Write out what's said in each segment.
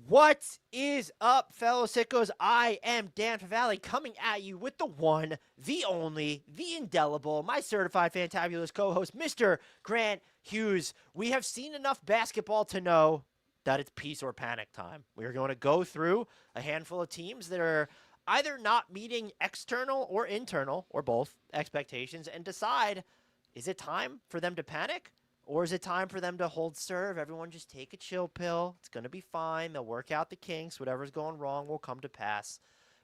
What is up, fellow sickos? I am Dan Favale coming at you with the one, the only, the indelible, my certified fantabulous co-host, Mr. Grant Hughes. We have seen enough basketball to know that it's peace or panic time. We are going to go through a handful of teams that are either not meeting external or internal, or both, expectations and decide, is it time for them to panic? Or is it time for them to hold serve? Everyone just take a chill pill. It's going to be fine. They'll work out the kinks. Whatever's going wrong will come to pass.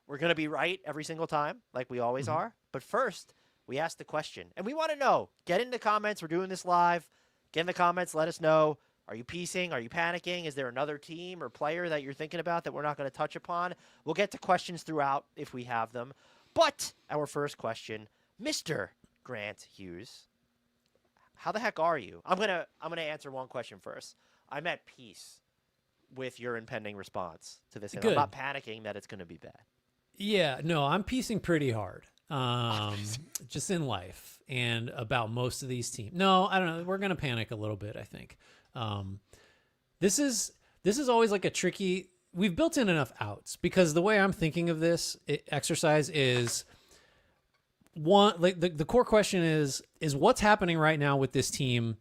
We're going to be right every single time, like we always are. But first, we ask the question. And we want to know. Get in the comments. We're doing this live. Get in the comments. Let us know. Are you piecing? Are you panicking? Is there another team or player that you're thinking about that we're not going to touch upon? We'll get to questions throughout if we have them. But our first question, Mr. Grant Hughes. How the heck are you? I'm gonna answer one question first. I'm at peace with your impending response to this. And I'm not panicking that it's gonna be bad. Yeah, no, I'm piecing pretty hard. Just in life and about most of these teams. No, I don't know. We're gonna panic a little bit, I think. This is always like a tricky. We've built in enough outs because the way I'm thinking of this exercise is. One, like the core question is what's happening right now with this team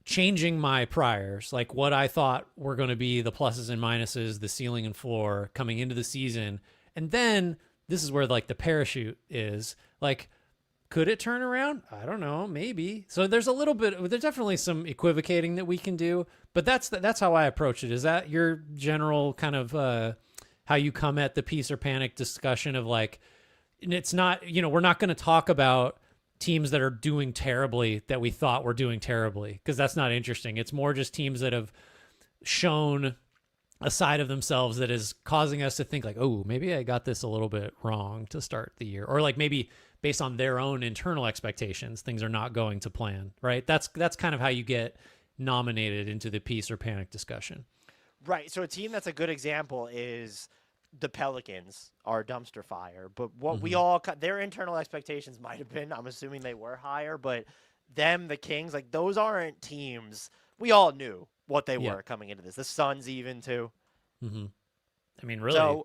changing my priors, like what I thought were going to be the pluses and minuses, the ceiling and floor coming into the season. And then this is where like the parachute is, like, could it turn around? I don't know, maybe. So there's definitely some equivocating that we can do, but that's how I approach it. Is that your general kind of how you come at the peace or panic discussion of like, and it's not, we're not going to talk about teams that are doing terribly that we thought were doing terribly because that's not interesting. It's more just teams that have shown a side of themselves that is causing us to think like, oh, maybe I got this a little bit wrong to start the year. Or like maybe based on their own internal expectations, things are not going to plan, right? That's kind of how you get nominated into the peace or panic discussion. Right. So a team that's a good example is the Pelicans are a dumpster fire, but what their internal expectations might have been, I'm assuming they were higher, but the Kings, like those aren't teams. We all knew what they were coming into this. The Suns even too. Mm-hmm. I mean, really,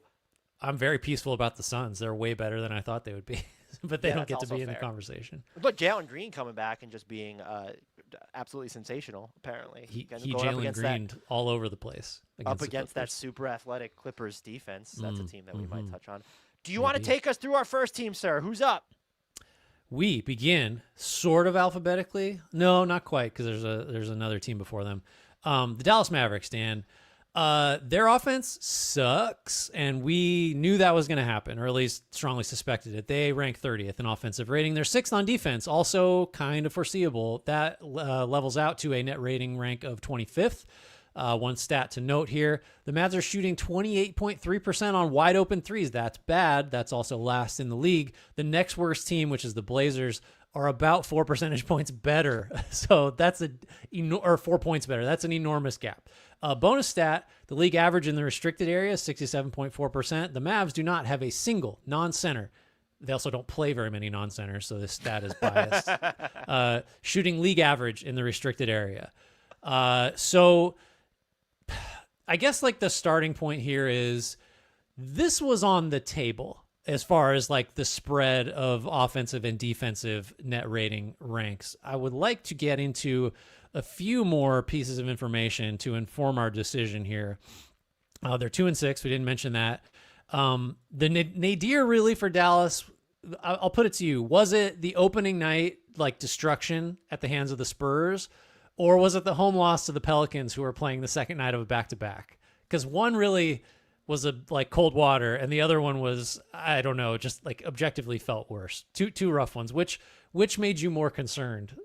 I'm very peaceful about the Suns. They're way better than I thought they would be, but they don't get to be in the conversation. But Jalen Green coming back and just being absolutely sensational, apparently. He Jalen Greened all over the place. Up against that super athletic Clippers defense. That's a team that we might touch on. Do you want to take us through our first team, sir? Who's up? We begin sort of alphabetically. No, not quite, because there's another team before them. The Dallas Mavericks, Dan. Their offense sucks, and we knew that was going to happen, or at least strongly suspected it. They rank 30th in offensive rating. They're 6th on defense, also kind of foreseeable. That levels out to a net rating rank of 25th. One stat to note here, the Mavs are shooting 28.3% on wide open threes. That's bad. That's also last in the league. The next worst team, which is the Blazers, are about 4 percentage points better. So that's 4 points better. That's an enormous gap. Bonus stat, the league average in the restricted area is 67.4%. The Mavs do not have a single non-center. They also don't play very many non-centers, so this stat is biased. Shooting league average in the restricted area. So I guess like the starting point here is this was on the table as far as like the spread of offensive and defensive net rating ranks. I would like to get into a few more pieces of information to inform our decision here. They're 2-6. We didn't mention that. The nadir really for Dallas, I'll put it to you. Was it the opening night, like destruction at the hands of the Spurs? Or was it the home loss to the Pelicans who were playing the second night of a back-to-back? Because one really was like cold water, and the other one was, I don't know, just like objectively felt worse. Two rough ones. Which made you more concerned?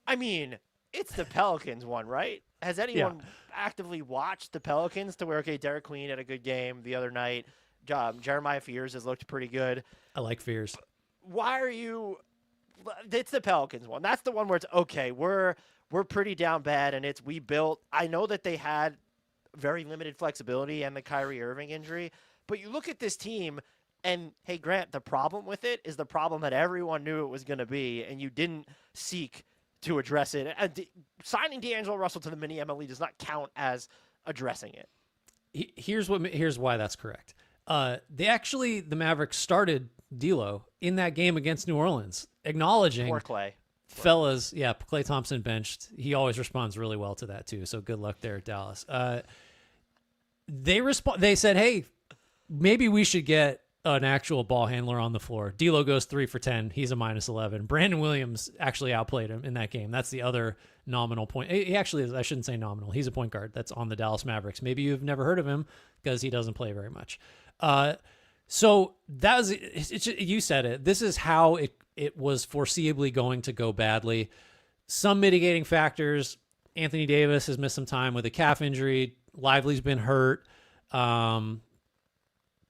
I mean, it's the Pelicans one, right? Has anyone actively watched the Pelicans to where, okay, Derek Queen had a good game the other night. Jeremiah Fears has looked pretty good. I like Fears. Why are you... It's the Pelicans one. That's the one where it's, okay, we're pretty down bad, and we built... I know that they had very limited flexibility and the Kyrie Irving injury, but you look at this team, and, hey, Grant, the problem with it is the problem that everyone knew it was going to be, and you didn't seek to address it. Signing D'Angelo Russell to the mini MLE does not count as addressing it. Here's why that's correct. The Mavericks started D'Lo in that game against New Orleans, acknowledging Poor Clay. fellas. Yeah, Klay Thompson benched. He always responds really well to that too. So good luck there at Dallas. They said, hey, maybe we should get an actual ball handler on the floor. D'Lo goes 3 for 10. He's a -11. Brandon Williams actually outplayed him in that game. That's the other nominal point. He actually is. I shouldn't say nominal. He's a point guard that's on the Dallas Mavericks. Maybe you've never heard of him because he doesn't play very much. So that was you said it. This is how it was foreseeably going to go badly. Some mitigating factors. Anthony Davis has missed some time with a calf injury. Lively's been hurt.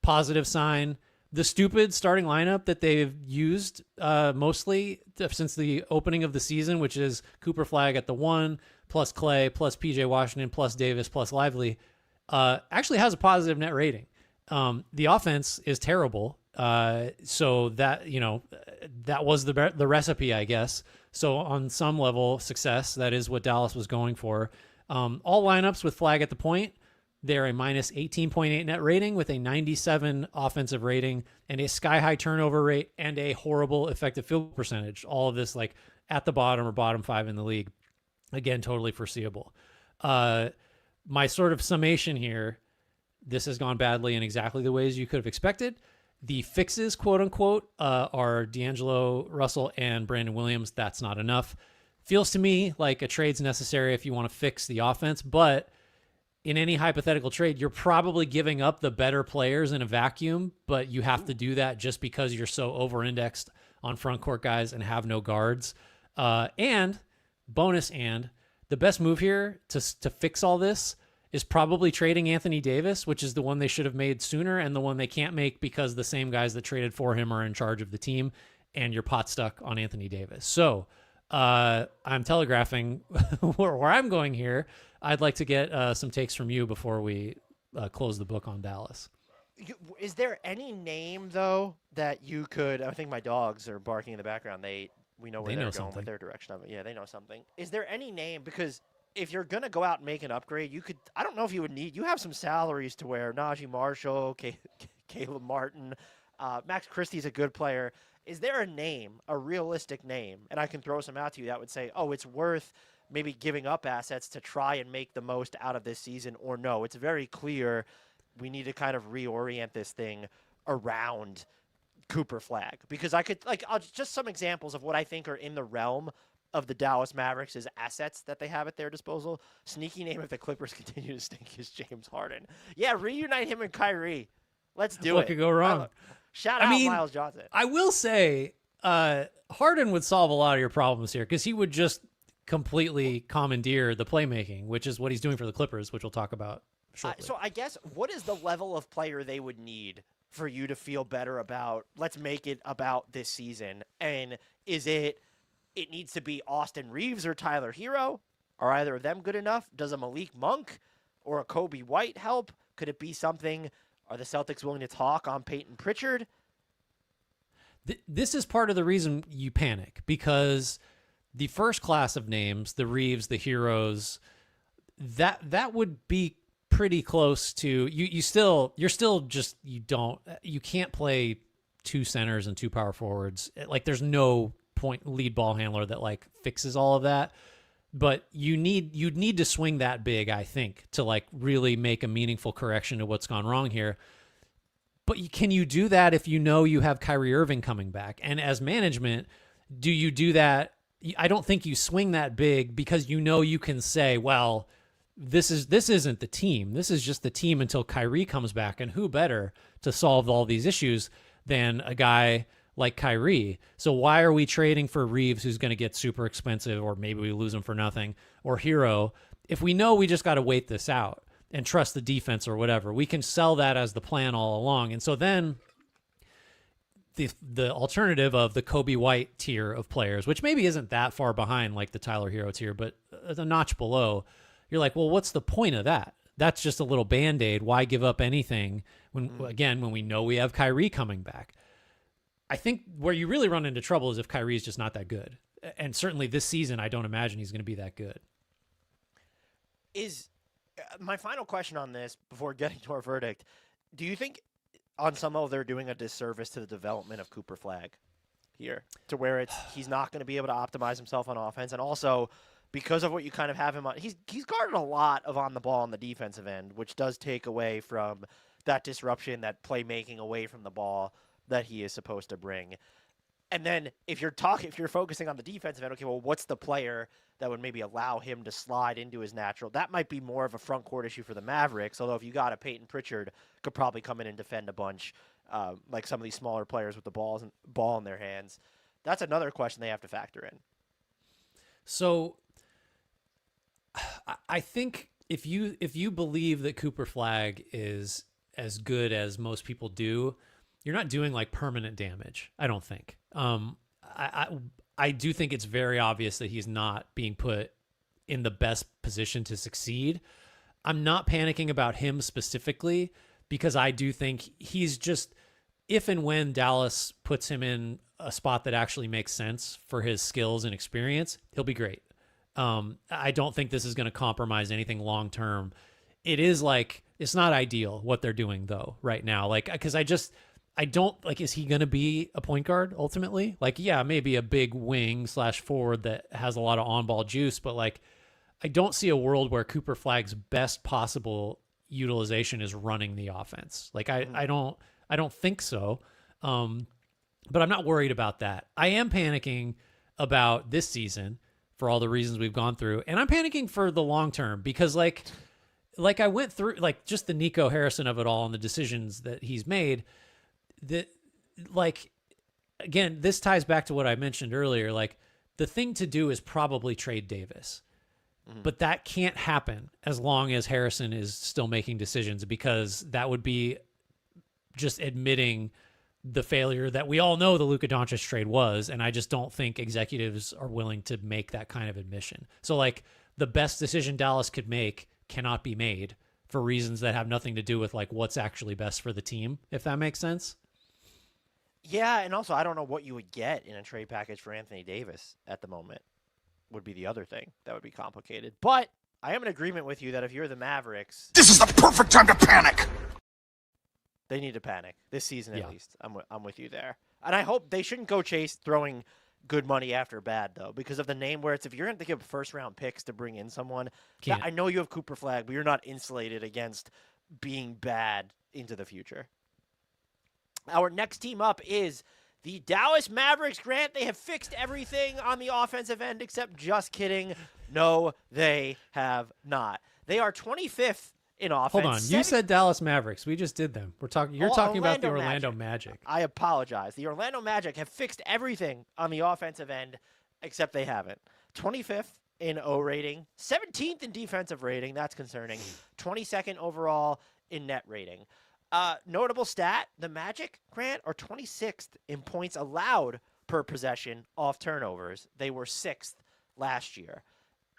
Positive sign. The stupid starting lineup that they've used mostly since the opening of the season, which is Cooper Flag at the 1, plus Clay, plus PJ Washington, plus Davis, plus Lively, actually has a positive net rating. The offense is terrible. So that, that was the recipe, I guess. So on some level, success, that is what Dallas was going for. All lineups with Flag at the point, they're a -18.8 net rating with a 97 offensive rating and a sky-high turnover rate and a horrible effective field percentage. All of this like at the bottom or bottom 5 in the league. Again, totally foreseeable. My sort of summation here, this has gone badly in exactly the ways you could have expected. The fixes, quote unquote, are D'Angelo Russell and Brandon Williams. That's not enough. Feels to me like a trade's necessary if you want to fix the offense, but in any hypothetical trade, you're probably giving up the better players in a vacuum, but you have to do that just because you're so over-indexed on front court guys and have no guards. And the best move here to fix all this is probably trading Anthony Davis, which is the one they should have made sooner and the one they can't make because the same guys that traded for him are in charge of the team, and you're pot stuck on Anthony Davis. So I'm telegraphing where I'm going here. I'd like to get some takes from you before we close the book on Dallas. Is there any name, though, that you could... I think my dogs are barking in the background. We know where they're going with their direction of it. Yeah, they know something. Is there any name? Because if you're going to go out and make an upgrade, you could... I don't know if you would need... You have some salaries to where Najee Marshall, Caleb Martin, Max Christie's a good player. Is there a name, a realistic name, and I can throw some out to you that would say, oh, it's worth maybe giving up assets to try and make the most out of this season, or no, it's very clear we need to kind of reorient this thing around Cooper Flag? Because I could, just some examples of what I think are in the realm of the Dallas Mavericks' assets that they have at their disposal. Sneaky name if the Clippers continue to stink is James Harden. Yeah, reunite him and Kyrie. Let's do it. What could go wrong? Shout out Miles Johnson. I will say Harden would solve a lot of your problems here because he would just completely commandeer the playmaking, which is what he's doing for the Clippers, which we'll talk about shortly. So I guess what is the level of player they would need for you to feel better about, let's make it about this season? And is it needs to be Austin Reeves or Tyler Hero? Are either of them good enough? Does a Malik Monk or a Kobe White help? Could it be something? Are the Celtics willing to talk on Peyton Pritchard? This is part of the reason you panic, because the first class of names, the Reeves, the Heroes, that would be pretty close to you can't play 2 centers and 2 power forwards. Like there's no point lead ball handler that like fixes all of that. But you'd need to swing that big, I think, to like really make a meaningful correction to what's gone wrong here. But can you do that if you know you have Kyrie Irving coming back? And as management, do you do that? I don't think you swing that big because you know you can say, well, this isn't the team. This is just the team until Kyrie comes back. And who better to solve all these issues than a guy like Kyrie? So why are we trading for Reeves, who's going to get super expensive, or maybe we lose him for nothing, or Hero, if we know we just got to wait this out and trust the defense or whatever? We can sell that as the plan all along. And so then the alternative of the Kobe White tier of players, which maybe isn't that far behind like the Tyler Hero tier, but a notch below, you're like, well, what's the point of that? That's just a little Band-Aid. Why give up anything when we know we have Kyrie coming back? I think where you really run into trouble is if Kyrie's just not that good. And certainly this season, I don't imagine he's going to be that good. Is My final question on this before getting to our verdict: do you think, on some level, they're doing a disservice to the development of Cooper Flag here, to where he's not going to be able to optimize himself on offense, and also because of what you kind of have him on, he's guarded a lot of on the ball on the defensive end, which does take away from that disruption, that playmaking away from the ball that he is supposed to bring. And then if you're focusing on the defensive end, okay, well, what's the player that would maybe allow him to slide into his natural? That might be more of a front court issue for the Mavericks, although if you got a Peyton Pritchard, could probably come in and defend a bunch, like some of these smaller players with the ball in their hands. That's another question they have to factor in. So I think if you believe that Cooper Flag is as good as most people do, you're not doing like permanent damage. I don't think. I do think it's very obvious that he's not being put in the best position to succeed. I'm not panicking about him specifically because I do think he's just, if and when Dallas puts him in a spot that actually makes sense for his skills and experience, he'll be great. I don't think this is going to compromise anything long term. It is like, it's not ideal what they're doing though right now. Like, because I don't like, is he going to be a point guard ultimately? Like, yeah, maybe a big wing / forward that has a lot of on ball juice, but like, I don't see a world where Cooper Flag's best possible utilization is running the offense. Like, I don't think so. But I'm not worried about that. I am panicking about this season for all the reasons we've gone through. And I'm panicking for the long term because like I went through like just the Nico Harrison of it all and the decisions that he's made. That, like, again, this ties back to what I mentioned earlier. Like, the thing to do is probably trade Davis, but that can't happen as long as Harrison is still making decisions, because that would be just admitting the failure that we all know the Luka Doncic trade was. And I just don't think executives are willing to make that kind of admission. So like, the best decision Dallas could make cannot be made for reasons that have nothing to do with like what's actually best for the team, if that makes sense. Yeah, and also I don't know what you would get in a trade package for Anthony Davis at the moment, would be the other thing that would be complicated. But I am in agreement with you that if you're the Mavericks, this is the perfect time to panic. They need to panic this season at least. I'm with you there. And I hope they shouldn't go chase throwing good money after bad, though, because of the name where it's, if you're going to give first-round picks to bring in someone, I know you have Cooper Flag, but you're not insulated against being bad into the future. Our next team up is the Dallas Mavericks. Grant, they have fixed everything on the offensive end except just kidding. No, they have not. They are 25th in offense. Hold on. You said Dallas Mavericks. We just did them. You're talking about the Orlando Magic. I apologize. The Orlando Magic have fixed everything on the offensive end except they haven't. 25th in O rating, 17th in defensive rating. That's concerning. 22nd overall in net rating. Notable stat, the Magic, Grant, are 26th in points allowed per possession off turnovers. They were 6th last year.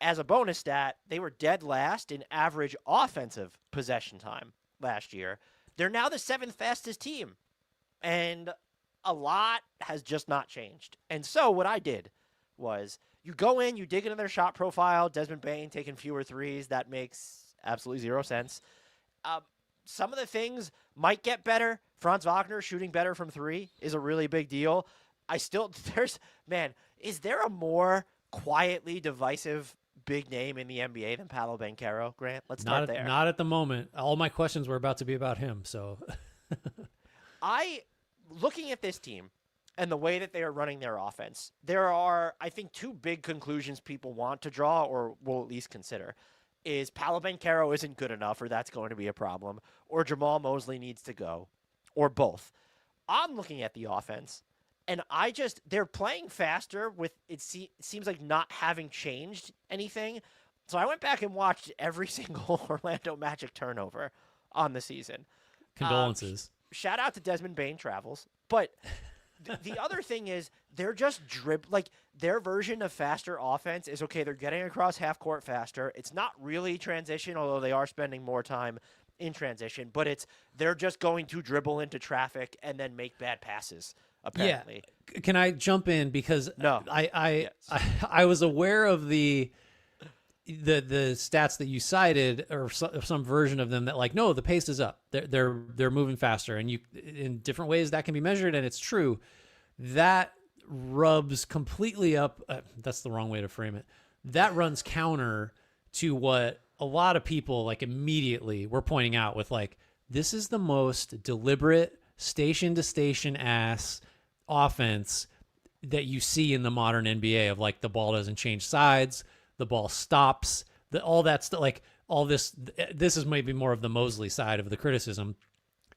As a bonus stat, they were dead last in average offensive possession time last year. They're now the 7th fastest team, and a lot has just not changed. And so what I did was, you go in, you dig into their shot profile, Desmond Bane taking fewer threes. That makes absolutely zero sense. Some of the things might get better. Franz Wagner shooting better from three is a really big deal. Is there a more quietly divisive big name in the NBA than Paolo Banchero, Grant? Let's start there. Not at the moment. All my questions were about to be about him, so. Looking at this team and the way that they are running their offense, there are, I think, two big conclusions people want to draw or will at least consider. Is Paolo Banchero isn't good enough, or that's going to be a problem, or Jamal Mosley needs to go, or both. I'm looking at the offense, and they're playing faster with it seems like not having changed anything. So I went back and watched every single Orlando Magic turnover on the season. Condolences. Shout out to Desmond Bane travels. But the other thing is, they're just their version of faster offense is, okay, they're getting across half court faster. It's not really transition, although they are spending more time in transition, but they're just going to dribble into traffic and then make bad passes, apparently. Yeah. Can I jump in? Because no. I was aware of the the stats that you cited, or some version of them, that like, no, the pace is up. They're moving faster, and you, in different ways that can be measured, and it's true. That rubs completely up. That's the wrong way to frame it. That runs counter to what a lot of people like immediately were pointing out with like, this is the most deliberate station to station ass offense that you see in the modern NBA, of like, the ball doesn't change sides, the ball stops, all that stuff, like all this is maybe more of the Mosley side of the criticism.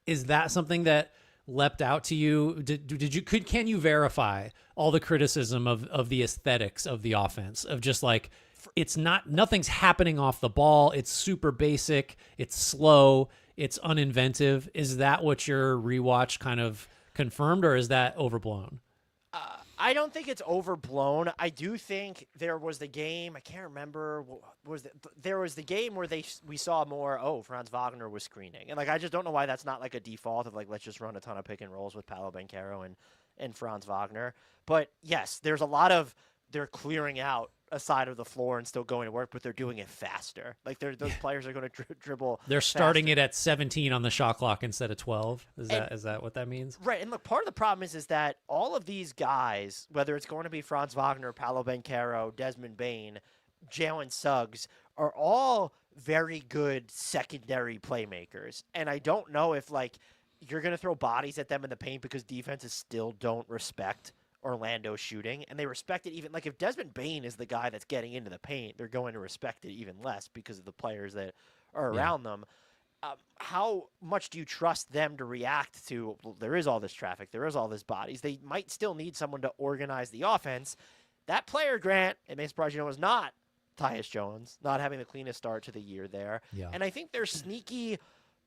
Is that something that leapt out to you? Can you verify all the criticism of the aesthetics of the offense, of just like, nothing's happening off the ball, it's super basic, it's slow, it's uninventive? Is that what your rewatch kind of confirmed, or is that overblown? I don't think it's overblown. I do think there was the game. I can't remember. There was the game where we saw more. Oh, Franz Wagner was screening, and like, I just don't know why that's not like a default of like, let's just run a ton of pick and rolls with Paolo Banchero and Franz Wagner. But yes, there's a lot of, they're clearing out a side of the floor and still going to work, but they're doing it faster. Like, those players are going to dribble. They're starting it at 17 on the shot clock instead of 12. Is that what that means? Right. And look, part of the problem is that all of these guys, whether it's going to be Franz Wagner, Paolo Banchero, Desmond Bane, Jalen Suggs, are all very good secondary playmakers. And I don't know if like, you're going to throw bodies at them in the paint because defenses still don't respect Orlando shooting, and they respect it even, like, if Desmond Bane is the guy that's getting into the paint, they're going to respect it even less because of the players that are around them. How much do you trust them to react to, well, there is all this traffic, there is all this bodies, they might still need someone to organize the offense. That player, Grant, it may surprise you, was not Tyus Jones, not having the cleanest start to the year there. And I think they're sneaky,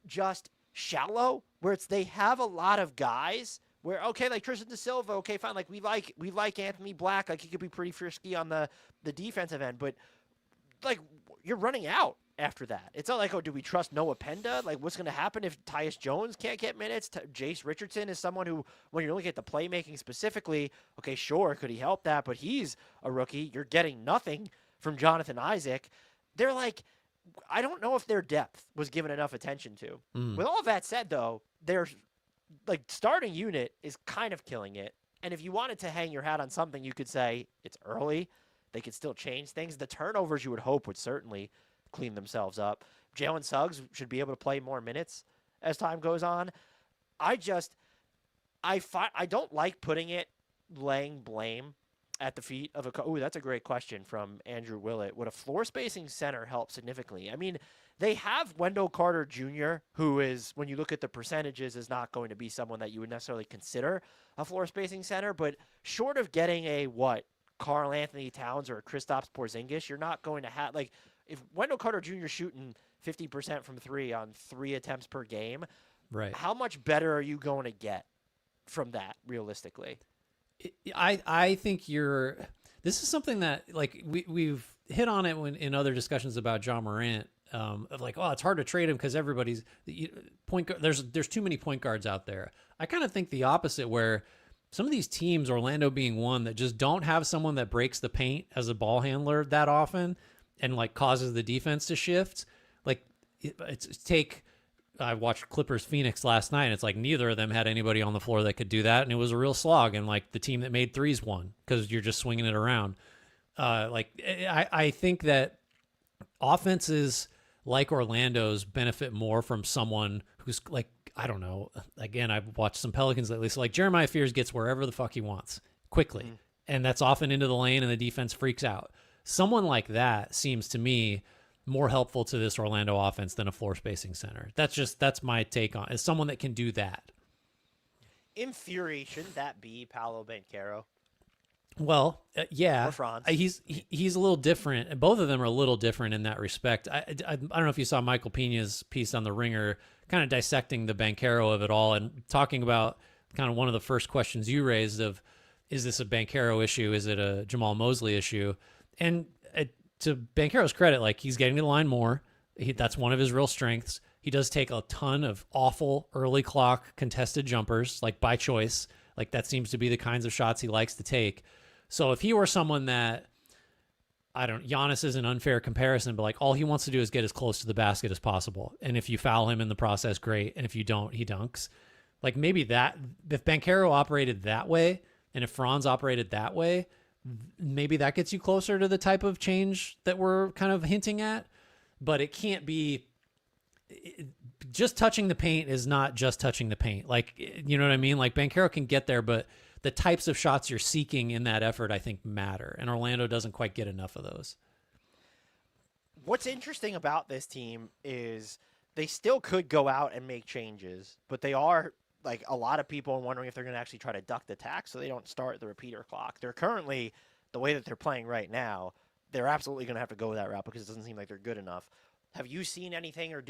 just shallow, where they have a lot of guys where, okay, like Tristan Da Silva, okay, fine, like we like Anthony Black, like he could be pretty frisky on the defensive end, but like, you're running out after that. It's not like, oh, do we trust Noah Penda? Like, what's going to happen if Tyus Jones can't get minutes? Jace Richardson is someone who, when you're looking at the playmaking specifically, okay, sure, could he help that? But he's a rookie. You're getting nothing from Jonathan Isaac. They're like, I don't know if their depth was given enough attention to. With all that said, though, their like starting unit is kind of killing it. And if you wanted to hang your hat on something, you could say it's early. They could still change things. The turnovers, you would hope, would certainly clean themselves up. Jalen Suggs should be able to play more minutes as time goes on. I don't like laying blame at the feet of a ooh, that's a great question from Andrew Willett. Would a floor spacing center help significantly? I mean, they have Wendell Carter Jr., who is, when you look at the percentages, is not going to be someone that you would necessarily consider a floor spacing center, but short of getting a Karl Anthony Towns or a Kristaps Porzingis, you're not going to have, like, if Wendell Carter Jr. is shooting 50% from three on 3 attempts per game, right? How much better are you going to get from that realistically? I think this is something that, like, we've hit on it in other discussions about Ja Morant, of like, oh, it's hard to trade him because everybody's point guard. There's too many point guards out there. I kind of think the opposite, where some of these teams, Orlando being one, that just don't have someone that breaks the paint as a ball handler that often and like causes the defense to shift. Like, I watched Clippers Phoenix last night, and it's like neither of them had anybody on the floor that could do that, and it was a real slog. And like, the team that made threes won because you're just swinging it around. I think that offenses like Orlando's benefit more from someone who's like, I don't know. Again, I've watched some Pelicans lately, so like Jeremiah Fears gets wherever the fuck he wants quickly, and that's often into the lane, and the defense freaks out. Someone like that seems to me more helpful to this Orlando offense than a floor spacing center. That's my take on it. As someone that can do that. In theory, shouldn't that be Paolo Banchero? Well, yeah, or Franz. He's a little different. Both of them are a little different in that respect. I don't know if you saw Michael Pena's piece on The Ringer, kind of dissecting the Banchero of it all and talking about kind of one of the first questions you raised of, is this a Banchero issue? Is it a Jamal Mosley issue? And to Banchero's credit, like, he's getting to the line more. That's one of his real strengths. He does take a ton of awful early clock contested jumpers, like by choice. Like, that seems to be the kinds of shots he likes to take. So if he were someone that Giannis is an unfair comparison, but like all he wants to do is get as close to the basket as possible. And if you foul him in the process, great. And if you don't, he dunks. Like maybe that, if Banchero operated that way and if Franz operated that way, maybe that gets you closer to the type of change that we're kind of hinting at. But it can't be just touching the paint is not just touching the paint. Like, you know what I mean? Like Banchero can get there, but the types of shots you're seeking in that effort, I think, matter. And Orlando doesn't quite get enough of those. What's interesting about this team is they still could go out and make changes, but they are, like, a lot of people are wondering if they're going to actually try to duck the tax so they don't start the repeater clock. They're currently, the way that they're playing right now, they're absolutely going to have to go that route because it doesn't seem like they're good enough. Have you seen anything, or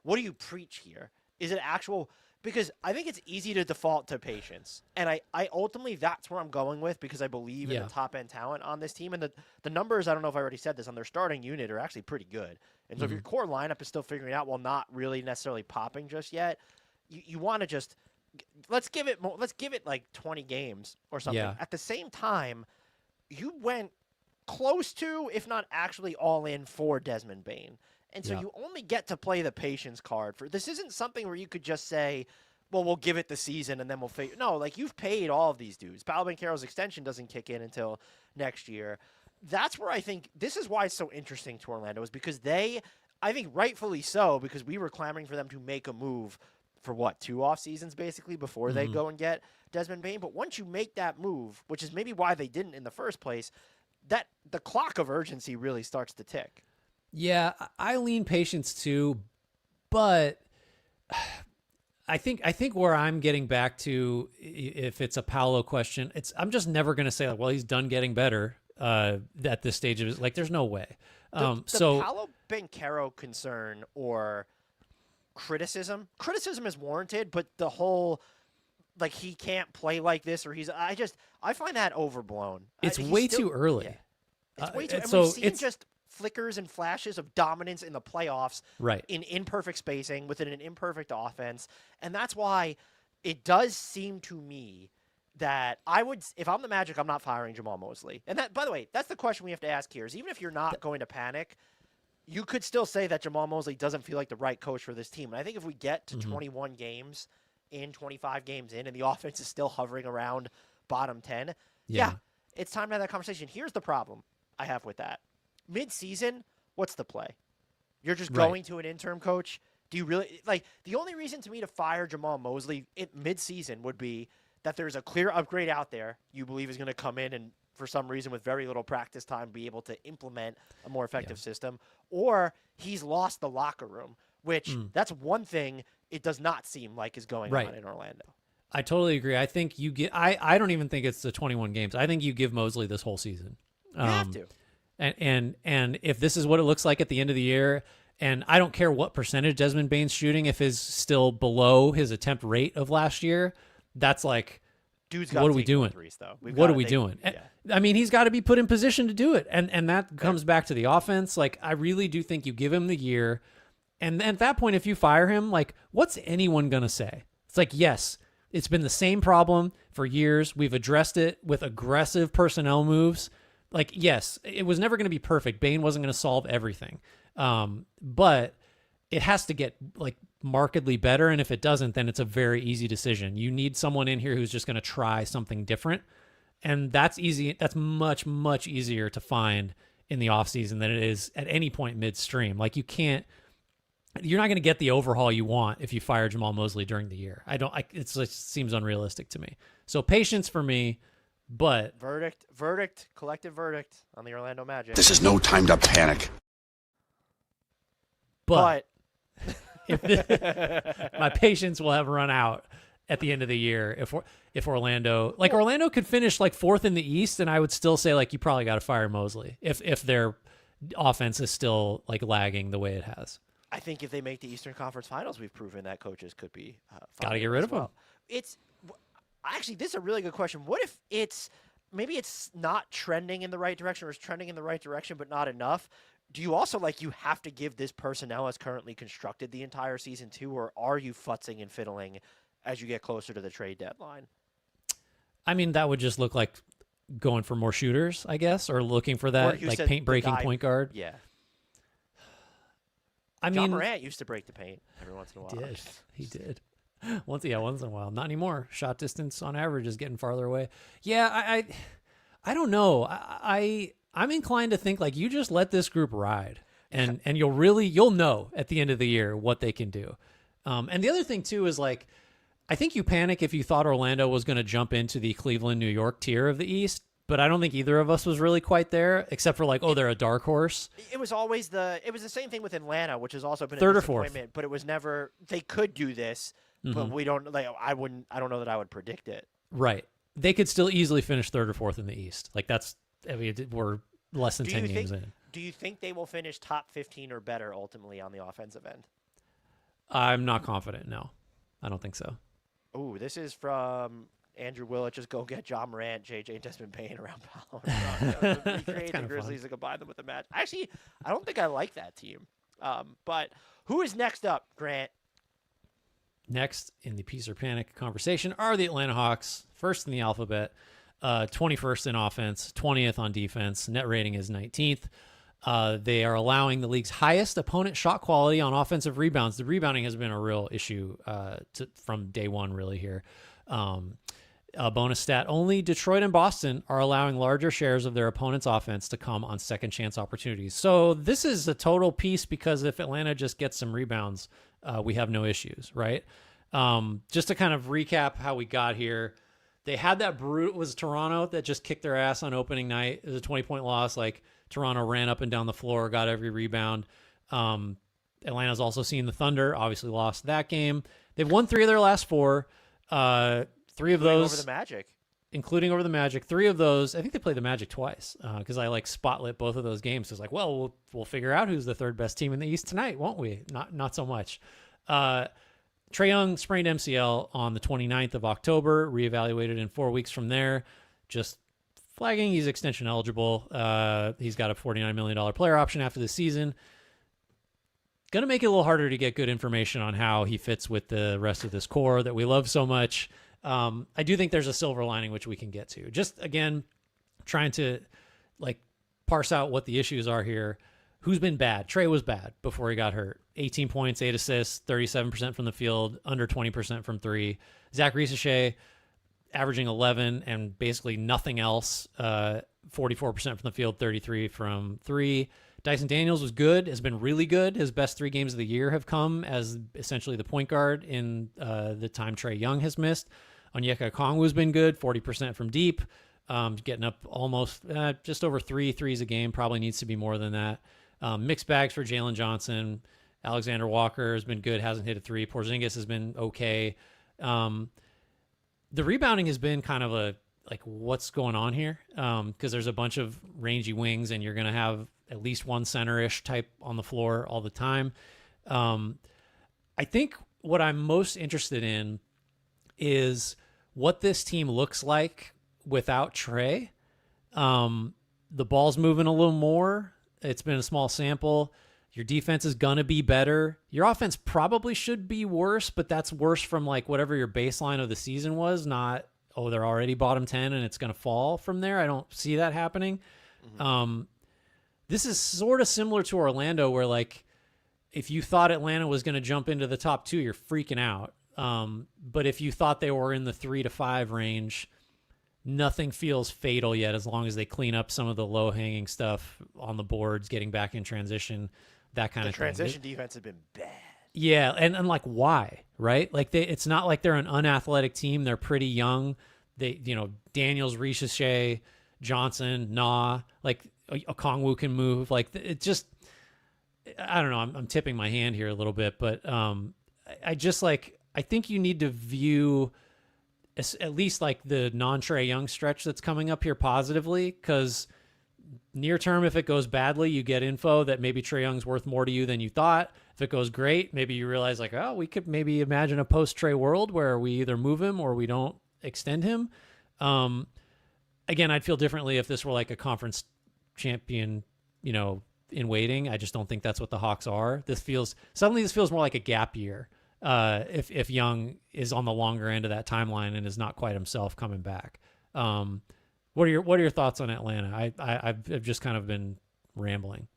what do you preach here? Is it actual? Because I think it's easy to default to patience. And I ultimately, that's where I'm going with, because I believe in the top-end talent on this team. And the numbers, I don't know if I already said this, on their starting unit are actually pretty good. And so if your core lineup is still figuring out while not really necessarily popping just yet, you want to just let's give it like 20 games or something. Yeah. At the same time, you went close to, if not actually all in, for Desmond Bane. And so you only get to play the patience card. This isn't something where you could just say, well, we'll give it the season and then we'll figure. No, like, you've paid all of these dudes. Paolo Banchero's extension doesn't kick in until next year. That's where I think this is why it's so interesting to Orlando, is because I think rightfully so, because we were clamoring for them to make a move for 2 off seasons basically before they go and get Desmond Bane. But once you make that move, which is maybe why they didn't in the first place, that the clock of urgency really starts to tick. Yeah, I lean patience too, but I think where I'm getting back to, if it's a Paolo question, I'm just never going to say, like, well, he's done getting better at this stage of his, like, there's no way. The So Paolo Banchero concern or criticism is warranted, but the whole, like, he can't play like this, or I find that overblown. it's way too early. Yeah. It's way too. And so we've seen just flickers and flashes of dominance in the playoffs, right, in imperfect spacing within an imperfect offense, and that's why it does seem to me that if I'm the Magic, I'm not firing Jamal Mosley. And that, by the way, that's the question we have to ask here, is even if you're not going to panic, you could still say that Jamal Mosley doesn't feel like the right coach for this team. And I think if we get to 21 games in, 25 games in, and the offense is still hovering around bottom 10, it's time to have that conversation. Here's the problem I have with that. Mid-season, what's the play? You're just going to an interim coach? Do you really, like, the only reason to me to fire Jamal Mosley mid-season would be that there's a clear upgrade out there you believe is going to come in and, for some reason, with very little practice time, be able to implement a more effective system, or he's lost the locker room, which that's one thing it does not seem like is going on in Orlando. I totally agree. I think I don't even think it's the 21 games. I think you give Mosley this whole season. You have to. And if this is what it looks like at the end of the year, and I don't care what percentage Desmond Bane's shooting, if is still below his attempt rate of last year, that's like, Dude's what are we doing? Threes, what are we doing? Yeah. I mean, he's got to be put in position to do it. And that comes back to the offense. Like, I really do think you give him the year. And at that point, if you fire him, like, what's anyone going to say? It's like, yes, it's been the same problem for years. We've addressed it with aggressive personnel moves. Like, yes, it was never going to be perfect. Bane wasn't going to solve everything. But it has to get, like, markedly better. And if it doesn't, then it's a very easy decision. You need someone in here who's just going to try something different. And that's easy. That's much, much easier to find in the offseason than it is at any point midstream. Like, you're not going to get the overhaul you want if you fire Jamal Mosley during the year. It seems unrealistic to me. So patience for me. But collective verdict on the Orlando Magic. This is no time to panic. But my patience will have run out at the end of the year if Orlando could finish like 4th in the East, and I would still say, like, you probably got to fire Mosley if their offense is still, like, lagging the way it has. I think if they make the Eastern Conference Finals, we've proven that coaches could be got to get rid of them. Actually, this is a really good question. What if maybe it's not trending in the right direction, or it's trending in the right direction but not enough? Do you also, like, you have to give this personnel as currently constructed the entire season too, or are you futzing and fiddling as you get closer to the trade deadline? I mean, that would just look like going for more shooters, I guess, or looking for Or that you like said paint the breaking guy- point guard. Yeah. I John mean, Morant used to break the paint every once in a while. he did. Once in a while. Not anymore. Shot distance on average is getting farther away. Yeah, I don't know. I'm inclined to think like you just let this group ride, and you'll know at the end of the year what they can do. And the other thing too is like, I think you panic if you thought Orlando was going to jump into the Cleveland, New York tier of the East, but I don't think either of us was really quite there, except for like, oh, they're a dark horse. It was always the same thing with Atlanta, which has also been Third a or fourth. disappointment. But it was never they could do this, but we don't like. I don't know that I would predict it. Right. They could still easily finish third or fourth in the East. Like we're less than 10 games in. Do you think they will finish top 15 or better ultimately on the offensive end? I'm not confident. No, I don't think so. Ooh, this is from Andrew Willett. Just go get John Morant, JJ Desmond Payne around Paolo. Recreate the Grizzlies and combine them with the match. Actually, I don't think I like that team. But who is next up, Grant? Next in the Peace or Panic conversation are the Atlanta Hawks, first in the alphabet, 21st in offense, 20th on defense. Net rating is 19th. They are allowing the league's highest opponent shot quality on offensive rebounds. The rebounding has been a real issue from day one, really, here. A bonus stat, only Detroit and Boston are allowing larger shares of their opponent's offense to come on second chance opportunities. So this is a total piece because if Atlanta just gets some rebounds, we have no issues, right? Just to kind of recap how we got here, they had that it was Toronto that just kicked their ass on opening night. It was a 20-point loss. Like, Toronto ran up and down the floor, got every rebound. Atlanta's also seen the Thunder, obviously lost that game. They've won 3 of their last 4. 3 of those over the Magic, including over the Magic. 3 of those, I think they played the Magic twice because I like spotlit both of those games. It's like, well, we'll figure out who's the third best team in the East tonight, won't we? Not so much. Trae Young sprained MCL on the 29th of October, reevaluated in 4 weeks from there. Just flagging he's extension eligible. He's got a $49 million player option after the season. Going to make it a little harder to get good information on how he fits with the rest of this core that we love so much. I do think there's a silver lining, which we can get to. Just, again, trying to like parse out what the issues are here. Who's been bad? Trae was bad before he got hurt. 18 points, 8 assists, 37% from the field, under 20% from 3. Zach Risache averaging 11 and basically nothing else. 44% from the field, 33 from 3. Dyson Daniels was good, has been really good. His best 3 games of the year have come as essentially the point guard in the time Trae Young has missed. Onyeka Okongwu's been good, 40% from deep, getting up almost just over 3 threes a game. Probably needs to be more than that. Mixed bags for Jalen Johnson. Alexander Walker has been good, hasn't hit a 3. Porzingis has been okay. The rebounding has been kind of like what's going on here because there's a bunch of rangy wings and you're going to have at least one center-ish type on the floor all the time. I think what I'm most interested in is what this team looks like without Trae. The ball's moving a little more. It's been a small sample. Your defense is going to be better. Your offense probably should be worse, but that's worse from like whatever your baseline of the season was, not, oh, they're already bottom 10 and it's going to fall from there. I don't see that happening. Mm-hmm. This is sort of similar to Orlando where like if you thought Atlanta was going to jump into the top 2, you're freaking out. But if you thought they were in the 3 to 5 range, nothing feels fatal yet as long as they clean up some of the low-hanging stuff on the boards, getting back in transition, that kind of thing. The transition defense has been bad. Yeah, and like why, right? Like it's not like they're an unathletic team. They're pretty young. They, Daniels, Risache, Johnson, like Okongwu can move. Like it just, I don't know. I'm tipping my hand here a little bit, but I think you need to view at least like the non-Trae Young stretch that's coming up here positively, because near term, if it goes badly, you get info that maybe Trae Young's worth more to you than you thought. If it goes great, maybe you realize like, oh, we could maybe imagine a post-Trae world where we either move him or we don't extend him. Again, I'd feel differently if this were like a conference champion, in waiting. I just don't think that's what the Hawks are. This feels more like a gap year. If Young is on the longer end of that timeline and is not quite himself coming back. What are your thoughts on Atlanta? I've just kind of been rambling.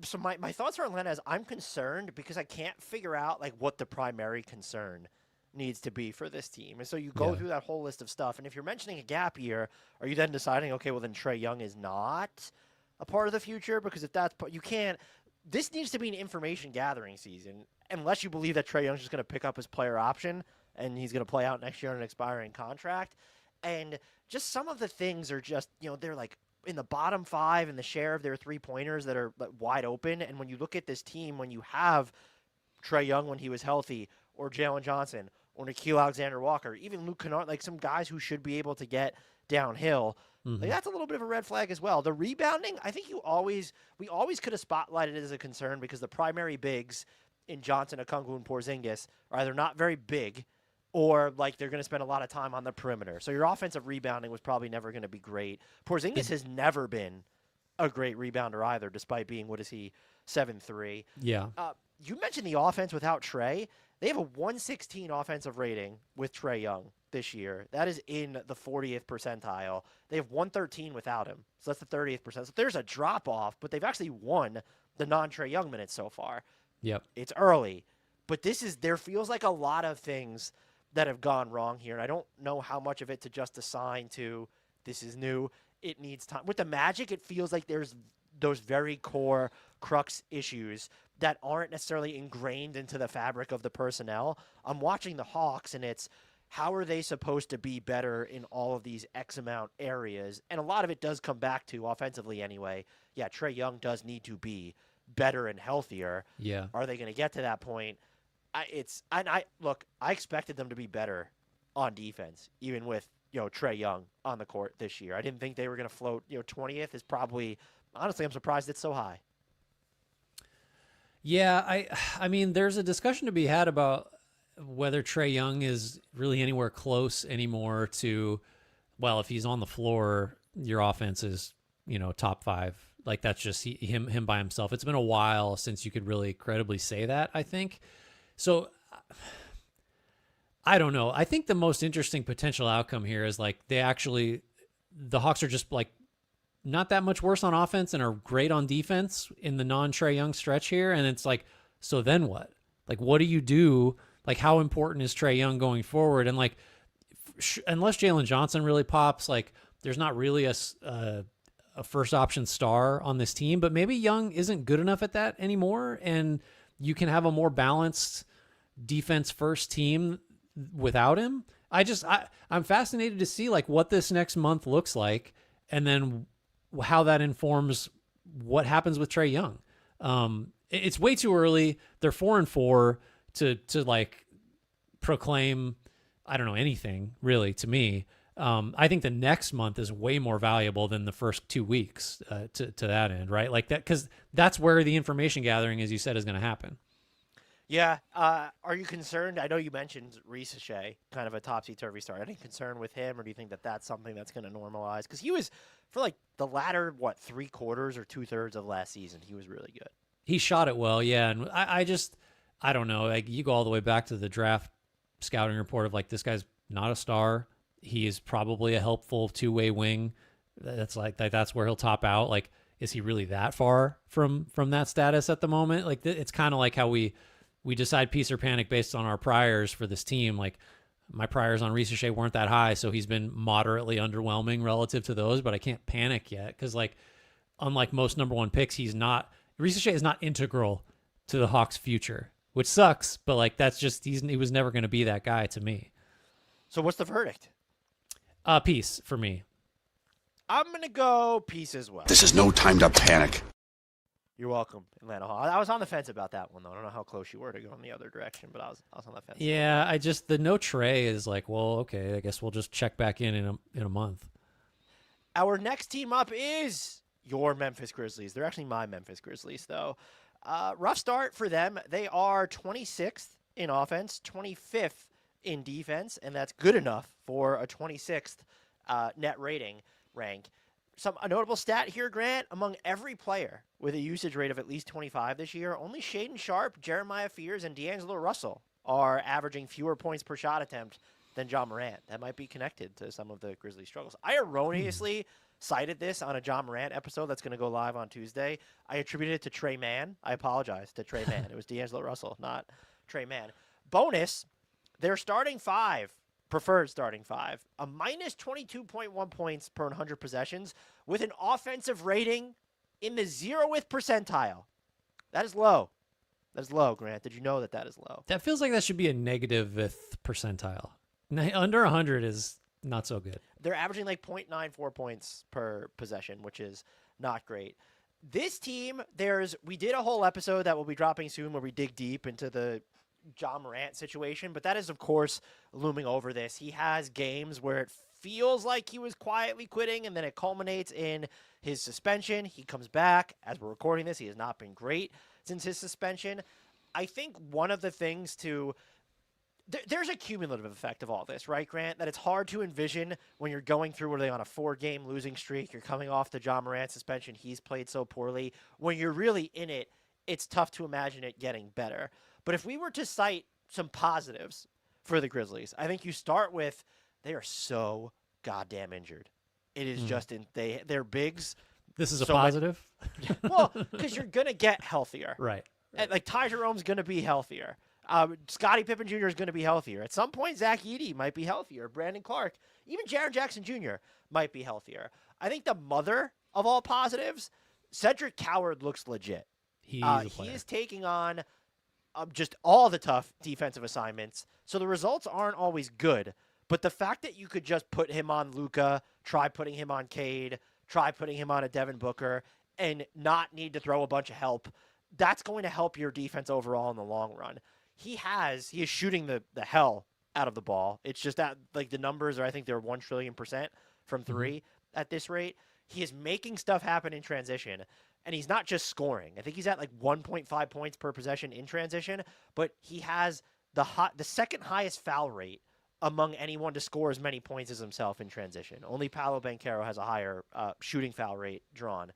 So my thoughts are Atlanta is I'm concerned because I can't figure out like what the primary concern needs to be for this team. And so you go Yeah. through that whole list of stuff. And if you're mentioning a gap year, are you then deciding, okay, well then Trae Young is not a part of the future? Because if that's you can't. This needs to be an information gathering season, unless you believe that Trae Young's just going to pick up his player option and he's going to play out next year on an expiring contract. And just some of the things are just, they're like in the bottom 5 in the share of their 3-pointers that are wide open. And when you look at this team, when you have Trae Young when he was healthy, or Jalen Johnson, or Nickeil Alexander-Walker, even Luke Kennard, like some guys who should be able to get downhill, like that's a little bit of a red flag as well. The rebounding, I think we always could have spotlighted it as a concern because the primary bigs in Johnson, Okongwu, and Porzingis are either not very big or like they're going to spend a lot of time on the perimeter. So your offensive rebounding was probably never going to be great. Porzingis has never been a great rebounder either, despite being, 7'3". Yeah. You mentioned the offense without Trae. They have a 116 offensive rating with Trae Young this year. That is in the 40th percentile. They have 113 without him. So that's the 30th percent. So there's a drop-off, but they've actually won the non-Trae Young minutes so far. Yep. It's early. But there feels like a lot of things that have gone wrong here. And I don't know how much of it to just assign to this is new. It needs time. With the Magic, it feels like there's those very core crux issues that aren't necessarily ingrained into the fabric of the personnel. I'm watching the Hawks, and it's how are they supposed to be better in all of these X amount areas? And a lot of it does come back to offensively anyway. Yeah, Trae Young does need to be better and healthier. Yeah. Are they going to get to that point? I expected them to be better on defense, even with Trae Young on the court this year. I didn't think they were going to float. 20th is probably, honestly, I'm surprised it's so high. Yeah, I mean, there's a discussion to be had about whether Trae Young is really anywhere close anymore to, well, if he's on the floor, your offense is, top 5. Like that's just him by himself. It's been a while since you could really credibly say that, I think. So I don't know. I think the most interesting potential outcome here is like the Hawks are just like not that much worse on offense and are great on defense in the non-Trae Young stretch here. And it's like, so then what? Like, what do you do? Like, how important is Trae Young going forward? And like, unless Jalen Johnson really pops, like there's not really a first option star on this team, but maybe Young isn't good enough at that anymore. And you can have a more balanced defense first team without him. I'm fascinated to see like what this next month looks like and then how that informs what happens with Trae Young. It's way too early. They're 4-4 to like proclaim, I don't know, anything really to me. I think the next month is way more valuable than the first 2 weeks to that end, right? Like that, because that's where the information gathering, as you said, is going to happen. Yeah. Are you concerned? I know you mentioned Ricochet, kind of a topsy-turvy start. Any concern with him, or do you think that that's something that's going to normalize? Because he was, for like the latter, 3/4 or 2/3 of last season, he was really good. He shot it well, yeah. And I don't know. Like you go all the way back to the draft scouting report of like, this guy's not a star. He is probably a helpful two-way wing. That's where he'll top out. Like, is he really that far from that status at the moment? Like, it's kind of like how we decide peace or panic based on our priors for this team. Like, my priors on Ricochet weren't that high, so he's been moderately underwhelming relative to those, but I can't panic yet because, like, unlike most number 1 picks, Ricochet is not integral to the Hawks' future, which sucks, but, like, that's just, he was never going to be that guy to me. So what's the verdict? Peace for me. I'm going to go peace as well. This is no time to panic. You're welcome, Atlanta Hall. I was on the fence about that one, though. I don't know how close you were to go in the other direction, but I was on the fence. Yeah, the no Trae is like, well, okay, I guess we'll just check back in a month. Our next team up is your Memphis Grizzlies. They're actually my Memphis Grizzlies, though. Rough start for them. They are 26th in offense, 25th in defense, and that's good enough for a 26th net rating rank. A notable stat here, Grant, among every player with a usage rate of at least 25 this year, only Shaedon Sharpe, Jeremiah Fears, and D'Angelo Russell are averaging fewer points per shot attempt than John Morant. That might be connected to some of the Grizzlies' struggles. I erroneously cited this on a John Morant episode that's going to go live on Tuesday. I attributed it to Trey Mann. I apologize to Trey Mann. It was D'Angelo Russell, not Trey Mann. Bonus, their starting five, preferred starting five, a minus 22.1 points per 100 possessions with an offensive rating in the 0th percentile. That is low. That is low, Grant. Did you know that is low? That feels like that should be a negative percentile. Under 100 is not so good. They're averaging like 0.94 points per possession, which is not great. This team, we did a whole episode that will be dropping soon where we dig deep into the John Morant situation, but that is, of course, looming over this. He has games where it feels like he was quietly quitting, and then it culminates in his suspension. He comes back. As we're recording this, he has not been great since his suspension. I think one of the things there's a cumulative effect of all this, right, Grant? That it's hard to envision when you're going through, were they on a 4-game losing streak? You're coming off the John Morant suspension. He's played so poorly. When you're really in it, it's tough to imagine it getting better. But if we were to cite some positives for the Grizzlies, I think you start with they are so goddamn injured. It is just their bigs. This is a positive? Well, because you're going to get healthier. Right. Like Ty Jerome's going to be healthier. Scottie Pippen Jr. is going to be healthier. At some point, Zach Edey might be healthier. Brandon Clark, even Jaren Jackson Jr. might be healthier. I think the mother of all positives, Cedric Coward looks legit. He is taking on just all the tough defensive assignments. So the results aren't always good. But the fact that you could just put him on Luka, try putting him on Cade, try putting him on a Devin Booker, and not need to throw a bunch of help, that's going to help your defense overall in the long run. He is shooting the hell out of the ball. It's just that, like, the numbers are, I think they're 1 trillion% from three at this rate. He is making stuff happen in transition, and he's not just scoring. I think he's at like 1.5 points per possession in transition, but he has the second highest foul rate among anyone to score as many points as himself in transition. Only Paolo Banchero has a higher shooting foul rate drawn.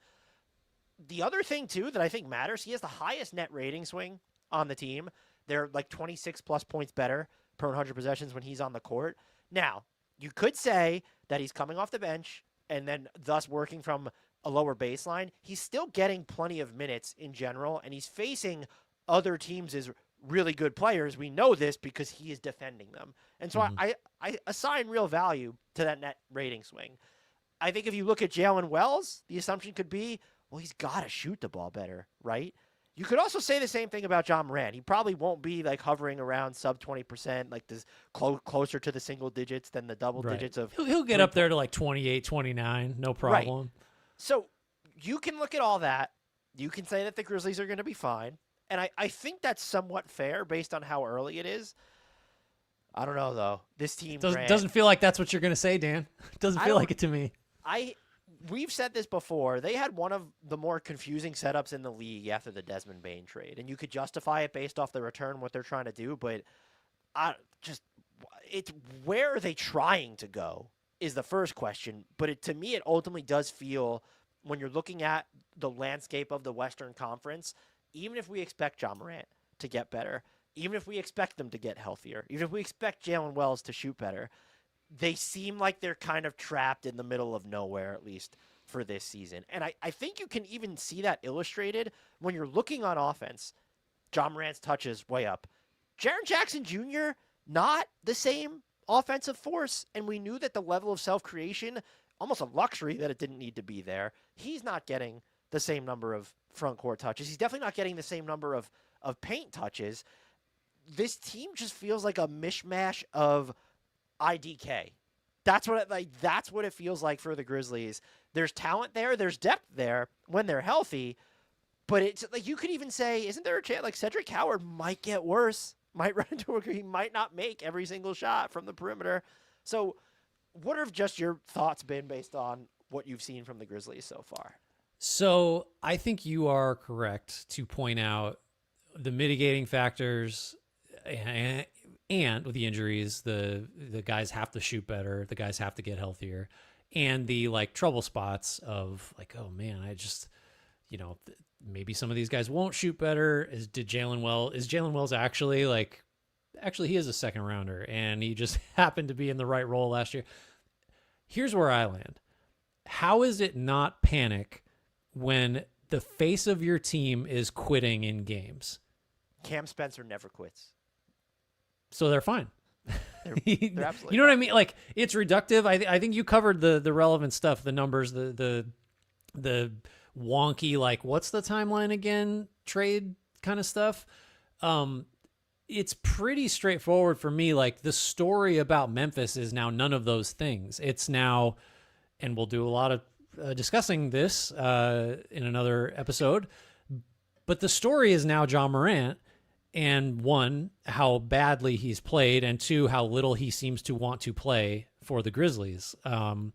The other thing, too, that I think matters, he has the highest net rating swing on the team. They're like 26-plus points better per 100 possessions when he's on the court. Now, you could say that he's coming off the bench and then thus working from a lower baseline. He's still getting plenty of minutes in general, and he's facing other teams as really good players. We know this because he is defending them. And so I assign real value to that net rating swing. I think if you look at Jalen Wells, the assumption could be, well, he's got to shoot the ball better, right? You could also say the same thing about John Morant. He probably won't be like hovering around sub 20%, like this closer to the single digits than the double digits of. He'll get up there to like 28, 29, no problem. Right. So you can look at all that. You can say that the Grizzlies are going to be fine. And I think that's somewhat fair based on how early it is. I don't know, though. This team doesn't feel like that's what you're going to say, Dan. Doesn't feel like it to me. We've said this before. They had one of the more confusing setups in the league after the Desmond Bane trade. And you could justify it based off the return, what they're trying to do. But it's where are they trying to go is the first question. But to me, it ultimately does feel, when you're looking at the landscape of the Western Conference, even if we expect John Morant to get better, even if we expect them to get healthier, even if we expect Jalen Wells to shoot better, they seem like they're kind of trapped in the middle of nowhere, at least for this season. And I think you can even see that illustrated when you're looking on offense. John Morant's touches way up. Jaren Jackson Jr., not the same offensive force. And we knew that the level of self-creation, almost a luxury that it didn't need to be there. He's not getting the same number of front court touches. He's definitely not getting the same number of paint touches. This team just feels like a mishmash of IDK. That's what it feels like for the Grizzlies. There's talent there, there's depth there when they're healthy, but it's like you could even say, isn't there a chance like Cedric Coward might get worse, might run into he might not make every single shot from the perimeter. So what have just your thoughts been based on what you've seen from the Grizzlies so far? So I think you are correct to point out the mitigating factors, and with the injuries, the guys have to shoot better, the guys have to get healthier, and the like trouble spots of like, oh man, I just, maybe some of these guys won't shoot better. Is Jalen Wells actually like actually he is a second rounder, and he just happened to be in the right role last year. Here's where I land. How is it not panic when the face of your team is quitting in games? Cam Spencer never quits. So they're fine. They're You absolutely know what I mean? Like, it's reductive. I think you covered the relevant stuff, the numbers, the wonky, like, what's the timeline again? Trade kind of stuff. It's pretty straightforward for me. Like, the story about Memphis is now none of those things. It's now, and we'll do a lot of discussing this in another episode, but the story is now Ja Morant. And one, how badly he's played, and two, how little he seems to want to play for the Grizzlies. The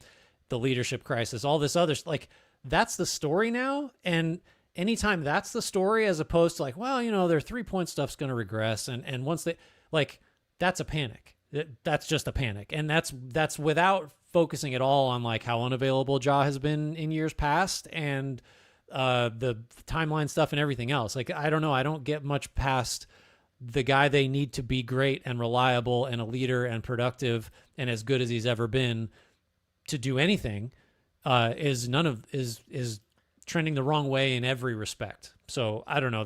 leadership crisis, all this other, like, that's the story now. And anytime that's the story, as opposed to like, well, you know, their 3-point stuff's going to regress. And once they, like, that's a panic. That's just a panic. And that's without focusing at all on like how unavailable Ja has been in years past and the timeline stuff and everything else. Like, I don't know. I don't get much past the guy they need to be great and reliable and a leader and productive and as good as he's ever been to do anything is trending the wrong way in every respect. So I don't know.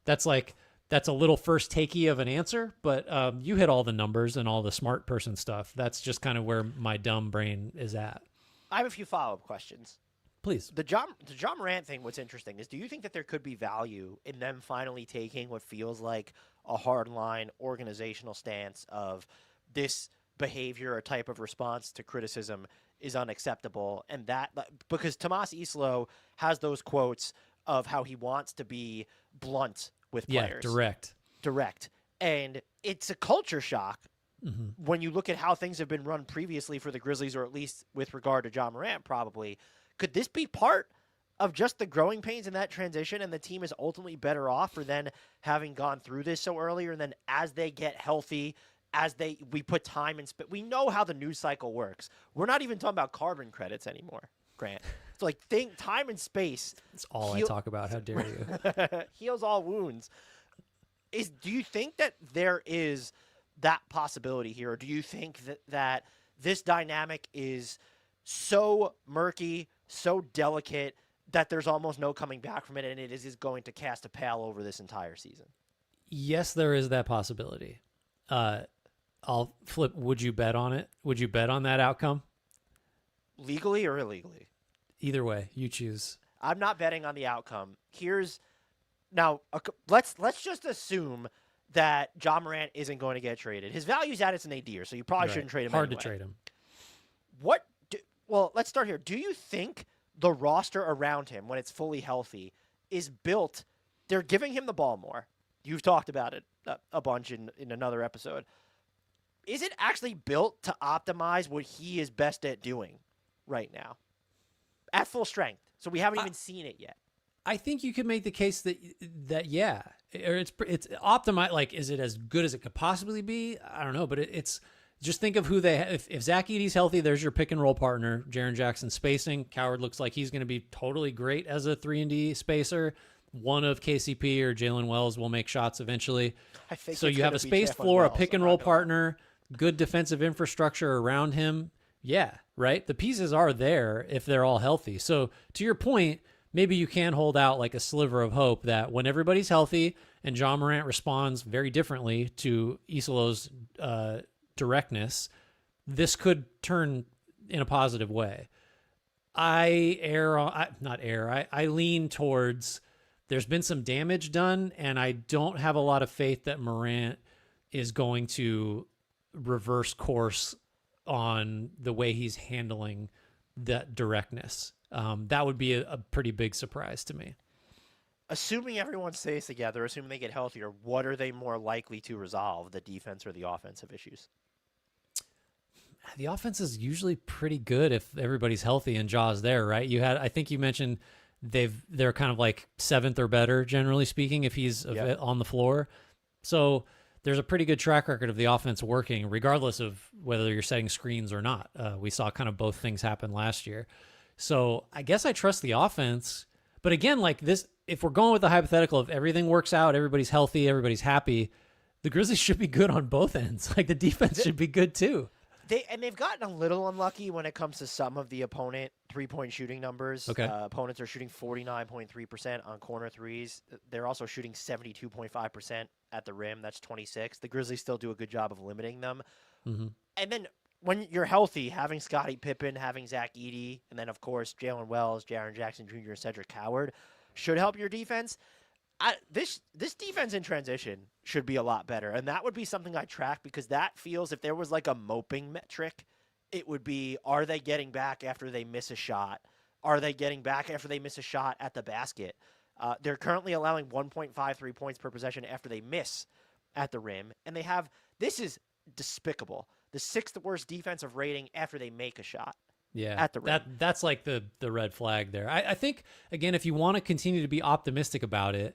That's a little first takey of an answer, but you hit all the numbers and all the smart person stuff. That's just kind of where my dumb brain is at. I have a few follow-up questions. Please. The Ja Morant thing, what's interesting is, do you think that there could be value in them finally taking what feels like a hardline organizational stance of this behavior or type of response to criticism is unacceptable, and that because Tomas Islo has those quotes of how he wants to be blunt with players. Yeah, direct. And it's a culture shock when you look at how things have been run previously for the Grizzlies, or at least with regard to Ja Morant, probably. Could this be part of just the growing pains in that transition, and the team is ultimately better off for then having gone through this so earlier, and then as they get healthy, we put time and we know how the news cycle works. We're not even talking about carbon credits anymore, Grant. So like time and space. That's all I talk about. How dare you? Heals all wounds. Do you think that there is that possibility here, or do you think that this dynamic is so murky, so delicate, that there's almost no coming back from it, and it is going to cast a pall over this entire season? Yes, there is that possibility. I'll flip. Would you bet on it? Would you bet on that outcome? Legally or illegally? Either way, you choose. I'm not betting on the outcome. Let's just assume that Ja Morant isn't going to get traded. His value's at its nadir, so you probably shouldn't trade him Hard anyway. to trade him. Well, let's start here. Do you think the roster around him, when it's fully healthy, is built? They're giving him the ball more. You've talked about it a bunch in another episode. Is it actually built to optimize what he is best at doing right now at full strength? So we haven't even seen it yet. I think you could make the case that yeah, or it's optimized. Like, is it as good as it could possibly be? I don't know, but it's just think of who they have. If Zach Edey's healthy, there's your pick and roll partner. Jaren Jackson spacing. Coward looks like he's going to be totally great as a 3-and-D spacer. One of KCP or Jalen Wells will make shots eventually. I think so you have a spaced floor, a pick and roll partner, good defensive infrastructure around him. Yeah, right? The pieces are there if they're all healthy. So to your point, maybe you can hold out like a sliver of hope that when everybody's healthy and Ja Morant responds very differently to Isolo's directness, this could turn in a positive way. I lean towards there's been some damage done, and I don't have a lot of faith that Morant is going to reverse course on the way he's handling that directness. That would be a pretty big surprise to me. Assuming everyone stays together, assuming they get healthier, what are they more likely to resolve, the defense or the offensive issues? The offense is usually pretty good if everybody's healthy and Ja's there, right? I think you mentioned they're kind of like 7th or better, generally speaking, if he's on the floor. So there's a pretty good track record of the offense working, regardless of whether you're setting screens or not. We saw kind of both things happen last year. So I guess I trust the offense. But again, like this, if we're going with the hypothetical of everything works out, everybody's healthy, everybody's happy, the Grizzlies should be good on both ends. Like the defense should be good too. They've gotten a little unlucky when it comes to some of the opponent 3-point shooting numbers. Okay. Opponents are shooting 49.3% on corner threes. They're also shooting 72.5% at the rim. That's 26. The Grizzlies still do a good job of limiting them. Mm-hmm. And then when you're healthy, having Scottie Pippen, having Zach Edey, and then, of course, Jalen Wells, Jaren Jackson Jr., and Cedric Howard should help your defense. This defense in transition should be a lot better, and that would be something I track because that feels, if there was like a moping metric, it would be, are they getting back after they miss a shot? Are they getting back after they miss a shot at the basket? They're currently allowing 1.53 points per possession after they miss at the rim, and they have, this is despicable, the 6th worst defensive rating after they make a shot. Yeah, at the rim. That's like the red flag there. I think, again, if you want to continue to be optimistic about it,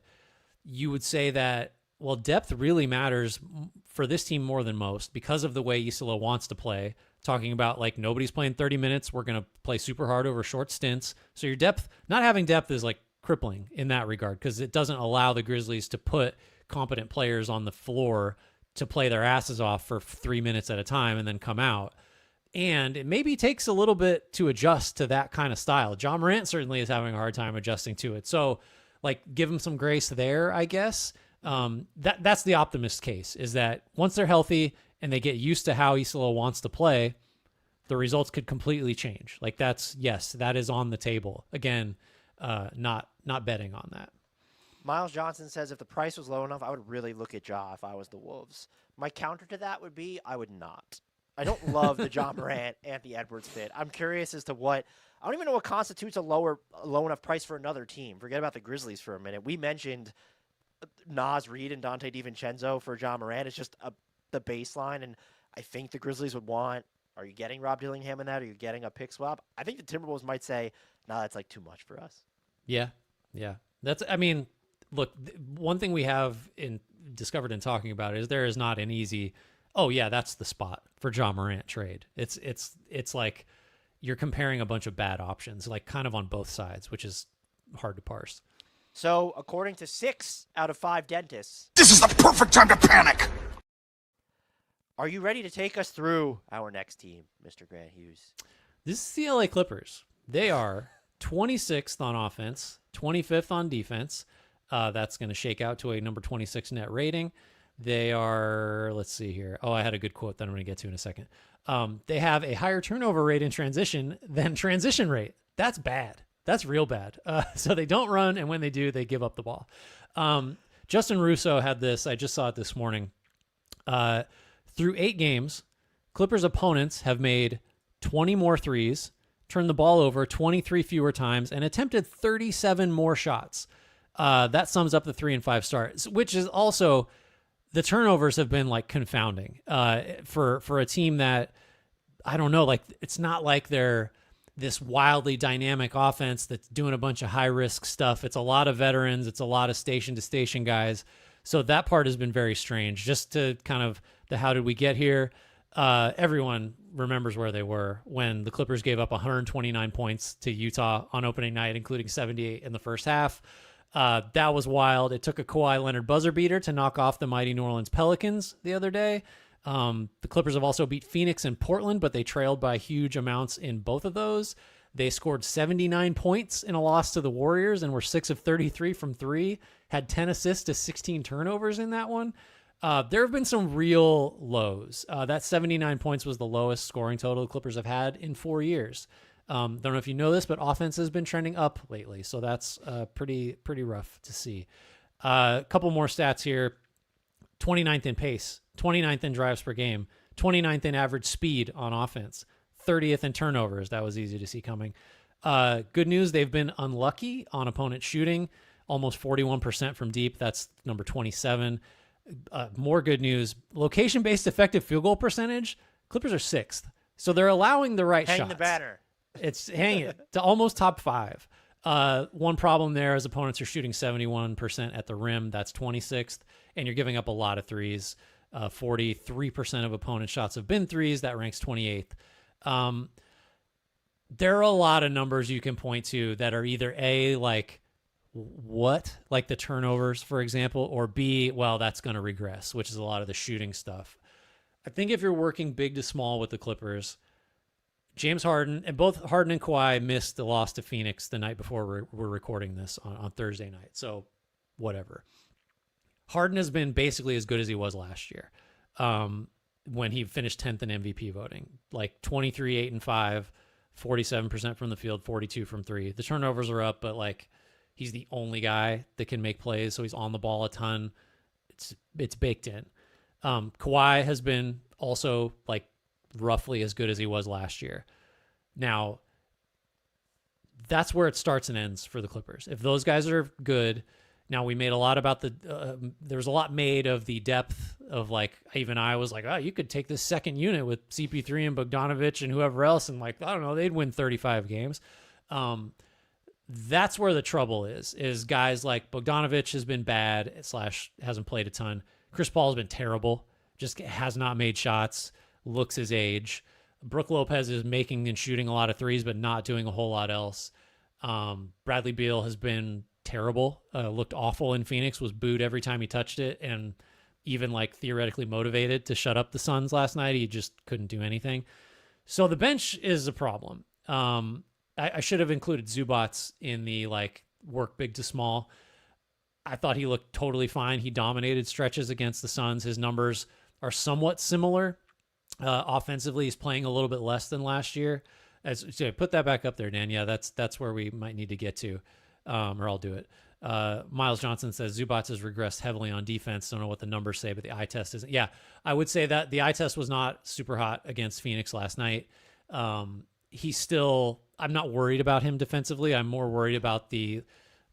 you would say that, well, depth really matters for this team more than most because of the way Isola wants to play. Talking about like nobody's playing 30 minutes. We're going to play super hard over short stints. So your depth, not having depth is like crippling in that regard because it doesn't allow the Grizzlies to put competent players on the floor to play their asses off for 3 minutes at a time and then come out. And it maybe takes a little bit to adjust to that kind of style. John Morant certainly is having a hard time adjusting to it. So, like, give him some grace there, I guess. That's the optimist case, is that once they're healthy and they get used to how Isola wants to play, the results could completely change. Like, yes, that is on the table. Again, not betting on that. Miles Johnson says if the price was low enough, I would really look at Ja if I was the Wolves. My counter to that would be I would not. I don't love the John Morant, Anthony Edwards fit. I'm curious as to what – I don't even know what constitutes a low enough price for another team. Forget about the Grizzlies for a minute. We mentioned Naz Reid and Dante DiVincenzo for John Morant. It's just the baseline, and I think the Grizzlies would want – are you getting Rob Dillingham in that? Are you getting a pick swap? I think the Timberwolves might say, no, that's like too much for us. Yeah. That's – I mean, look, one thing we have discovered in talking about it is there is not an easy – oh yeah, that's the spot for John Morant trade. It's like you're comparing a bunch of bad options, like kind of on both sides, which is hard to parse. So according to 6 out of 5 dentists, This is the perfect time to panic. Are you ready to take us through our next team, Mr. Grant Hughes? This is the LA Clippers. They are 26th on offense, 25th on defense. That's going to shake out to a number 26 net rating. They are, let's see here. Oh, I had a good quote that I'm going to get to in a second. They have a higher turnover rate in transition than transition rate. That's bad. That's real bad. So they don't run, and when they do, they give up the ball. Justin Russo had this. I just saw it this morning. Through 8 games, Clippers opponents have made 20 more threes, turned the ball over 23 fewer times, and attempted 37 more shots. That sums up the 3 and 5 starts, which is also... The turnovers have been like confounding for a team that, I don't know, like it's not like they're this wildly dynamic offense that's doing a bunch of high risk stuff. It's a lot of veterans. It's a lot of station to station guys. So that part has been very strange. Just to kind of the how did we get here? Everyone remembers where they were when the Clippers gave up 129 points to Utah on opening night, including 78 in the first half. That was wild. It took a Kawhi Leonard buzzer beater to knock off the mighty New Orleans Pelicans the other day. The Clippers have also beat Phoenix and Portland, but they trailed by huge amounts in both of those. They scored 79 points in a loss to the Warriors and were 6 of 33 from 3, had 10 assists to 16 turnovers in that one. There have been some real lows. That 79 points was the lowest scoring total the Clippers have had in 4 years. Don't know if you know this, but offense has been trending up lately, so that's pretty rough to see. A couple more stats here. 29th in pace, 29th in drives per game, 29th in average speed on offense, 30th in turnovers. That was easy to see coming. Good news, they've been unlucky on opponent shooting, almost 41% from deep. That's number 27. More good news, location-based effective field goal percentage, Clippers are 6th. So they're allowing the right shots. Hang the banner. It's hang it to almost top 5. One problem there is opponents are shooting 71% at the rim. That's 26th. And you're giving up a lot of threes. 43% of opponent shots have been threes. That ranks 28th. There are a lot of numbers you can point to that are either A, like what, like the turnovers, for example, or B, well, that's going to regress, which is a lot of the shooting stuff. I think if you're working big to small with the Clippers, James Harden, and both Harden and Kawhi missed the loss to Phoenix the night before we're recording this on Thursday night. So whatever. Harden has been basically as good as he was last year when he finished 10th in MVP voting. Like 23, 8, and 5, 47% from the field, 42 from three. The turnovers are up, but like he's the only guy that can make plays, so he's on the ball a ton. It's baked in. Kawhi has been also like roughly as good as he was last year. Now, that's where it starts and ends for the Clippers. If those guys are good, now we made a lot about there's a lot made of the depth of like, even I was like, oh, you could take this second unit with CP3 and Bogdanovich and whoever else, and like, I don't know, they'd win 35 games. That's where the trouble is guys like Bogdanovich has been bad / hasn't played a ton. Chris Paul's been terrible, just has not made shots, looks his age. Brook Lopez is making and shooting a lot of threes, but not doing a whole lot else. Bradley Beal has been terrible, looked awful in Phoenix, was booed every time he touched it, and even like theoretically motivated to shut up the Suns last night, he just couldn't do anything. So the bench is a problem. I should have included Zubats in the like work big to small. I thought he looked totally fine. He dominated stretches against the Suns. His numbers are somewhat similar. Offensively, he's playing a little bit less than last year. So put that back up there, Dan. Yeah, that's where we might need to get to, or I'll do it. Miles Johnson says Zubats has regressed heavily on defense. Don't know what the numbers say, but the eye test isn't. Yeah, I would say that the eye test was not super hot against Phoenix last night. He's still, I'm not worried about him defensively. I'm more worried about the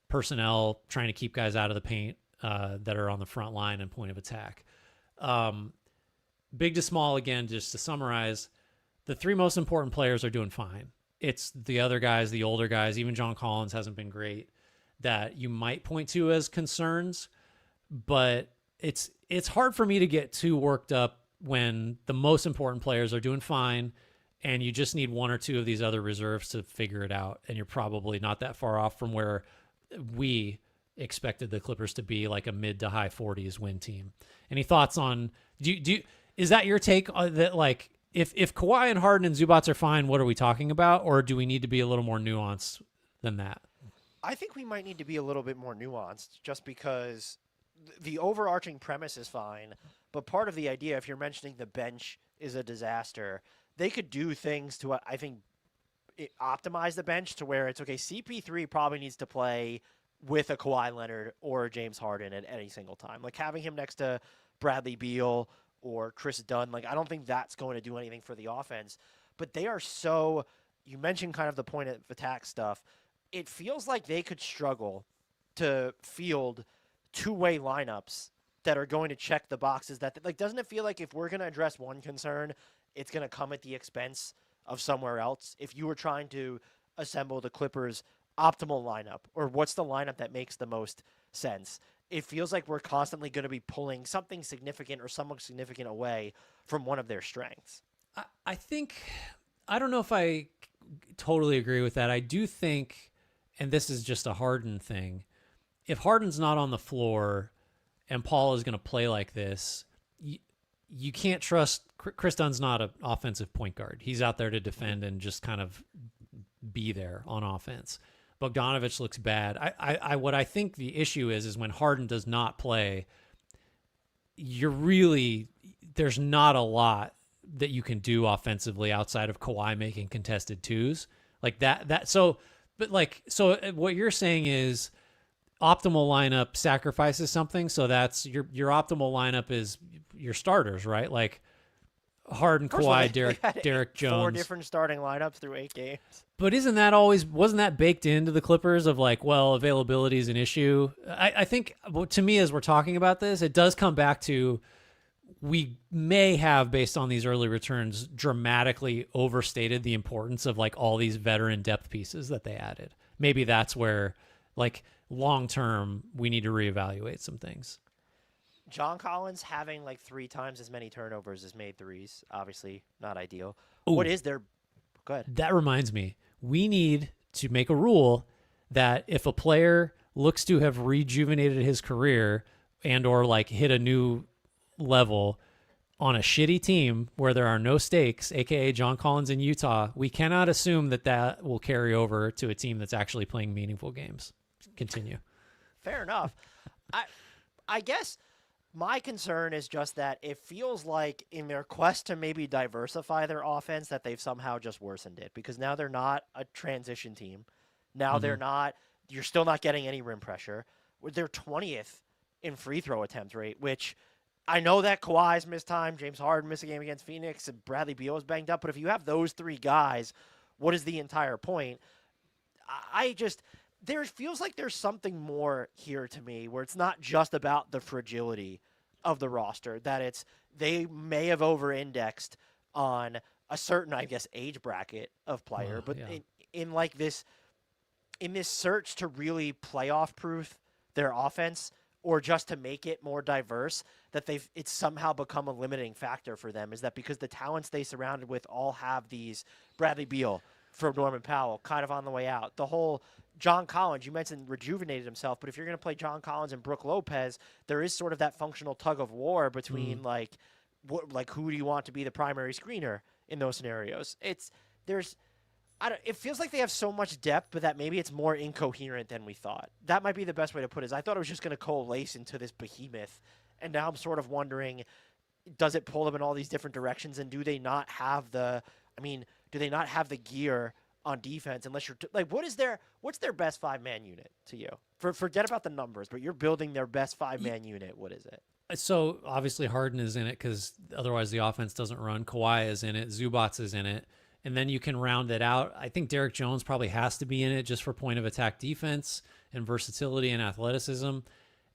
personnel trying to keep guys out of the paint that are on the front line and point of attack. Big to small, again, just to summarize, the three most important players are doing fine. It's the other guys, the older guys, even John Collins hasn't been great, that you might point to as concerns, but it's hard for me to get too worked up when the most important players are doing fine and you just need one or two of these other reserves to figure it out, and you're probably not that far off from where we expected the Clippers to be, like a mid to high 40s win team. Any thoughts on, is that your take on that? Like if Kawhi and Harden and Zubats are fine, what are we talking about? Or do we need to be a little more nuanced than that? I think we might need to be a little bit more nuanced just because the overarching premise is fine. But part of the idea, if you're mentioning the bench is a disaster, they could do things to, I think, optimize the bench to where it's okay. CP3 probably needs to play with a Kawhi Leonard or a James Harden at any single time. Like having him next to Bradley Beal or Chris Dunn, like I don't think that's going to do anything for the offense. But they are so, you mentioned kind of the point of attack stuff. It feels like they could struggle to field two-way lineups that are going to check the boxes. That, like, doesn't it feel like if we're going to address one concern, it's going to come at the expense of somewhere else? If you were trying to assemble the Clippers' optimal lineup, or what's the lineup that makes the most sense, it feels like we're constantly going to be pulling something significant or somewhat significant away from one of their strengths. I think, I don't know if I totally agree with that. I do think, and this is just a Harden thing, if Harden's not on the floor and Paul is going to play like this, you can't trust. Chris Dunn's not an offensive point guard. He's out there to defend and just kind of be there on offense. Bogdanovich looks bad. What I think the issue is when Harden does not play, there's not a lot that you can do offensively outside of Kawhi making contested twos like that. So what you're saying is optimal lineup sacrifices something. So that's your optimal lineup is your starters, right? Like Harden, Kawhi, Derek Jones. 4 different starting lineups through 8 games. But wasn't that baked into the Clippers of like, well, availability is an issue? I think, to me, as we're talking about this, it does come back to, we may have, based on these early returns, dramatically overstated the importance of like all these veteran depth pieces that they added. Maybe that's where, like, long-term, we need to reevaluate some things. John Collins having like 3 times as many turnovers as made threes, obviously not ideal. Ooh, what is their... Go ahead. That reminds me. We need to make a rule that if a player looks to have rejuvenated his career and or like hit a new level on a shitty team where there are no stakes, aka John Collins in Utah, we cannot assume that that will carry over to a team that's actually playing meaningful games. Continue. Fair enough. I guess my concern is just that it feels like in their quest to maybe diversify their offense that they've somehow just worsened it, because now they're not a transition team. Now they're not, you're still not getting any rim pressure. They're 20th in free throw attempt rate, which I know that Kawhi's missed time, James Harden missed a game against Phoenix, and Bradley Beal is banged up, but if you have those three guys, what is the entire point? There feels like there's something more here to me where it's not just about the fragility of the roster, that they may have over-indexed on a certain, I guess, age bracket of player, but in this search to really playoff-proof their offense, or just to make it more diverse, that it's somehow become a limiting factor for them, is that because the talents they surrounded with all have these Bradley Beal for Norman Powell kind of on the way out. The whole John Collins, you mentioned rejuvenated himself, but if you're going to play John Collins and Brook Lopez, there is sort of that functional tug of war between who do you want to be the primary screener in those scenarios? It feels like they have so much depth, but that maybe it's more incoherent than we thought. That might be the best way to put it. Is I thought it was just going to coalesce into this behemoth, and now I'm sort of wondering, does it pull them in all these different directions, and do they not have the gear on defense unless you're what's their best 5-man unit to you? Forget about the numbers, but you're building their best 5-man unit. What is it? So obviously Harden is in it because otherwise the offense doesn't run. Kawhi is in it. Zubats is in it. And then you can round it out. I think Derek Jones probably has to be in it just for point of attack defense and versatility and athleticism.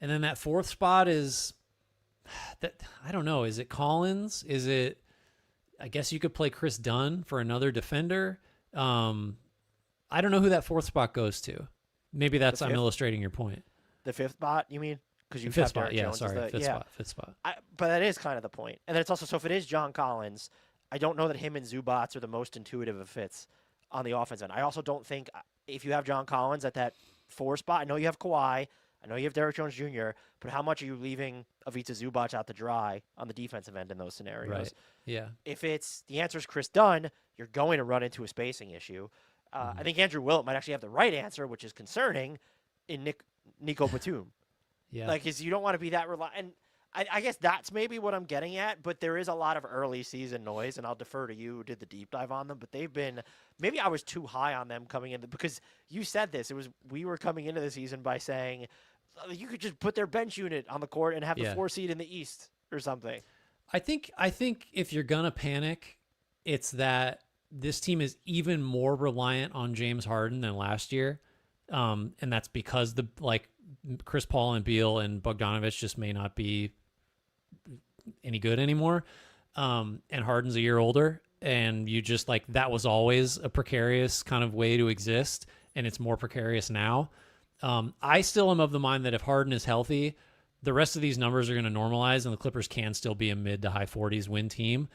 And then that fourth spot is that, I don't know. Is it Collins? Is it, I guess you could play Chris Dunn for another defender. I don't know who that fourth spot goes to. Maybe I'm illustrating your point. The fifth spot, you mean? Because you fifth spot, Jones fifth spot. But that is kind of the point. And then it's also, so if it is John Collins, I don't know that him and Zubats are the most intuitive of fits on the offense end. I also don't think if you have John Collins at that 4 spot, I know you have Kawhi, I know you have Derek Jones Jr., but how much are you leaving Ivica Zubac out to dry on the defensive end in those scenarios? Right. Yeah. If the answer is Chris Dunn, you're going to run into a spacing issue. I think Andrew Willett might actually have the right answer, which is concerning, in Nico Batum. Yeah. Because you don't want to be that reliant. And I guess that's maybe what I'm getting at, but there is a lot of early season noise, and I'll defer to you who did the deep dive on them, but maybe I was too high on them coming in, because you said this, we were coming into the season by saying you could just put their bench unit on the court and have the 4 seed in the East or something. I think if you're going to panic, it's that this team is even more reliant on James Harden than last year. And that's because Chris Paul and Beal and Bogdanovich just may not be any good anymore. And Harden's a year older, and you just that was always a precarious kind of way to exist, and it's more precarious now. I still am of the mind that if Harden is healthy, the rest of these numbers are going to normalize, and the Clippers can still be a mid to high 40s win team.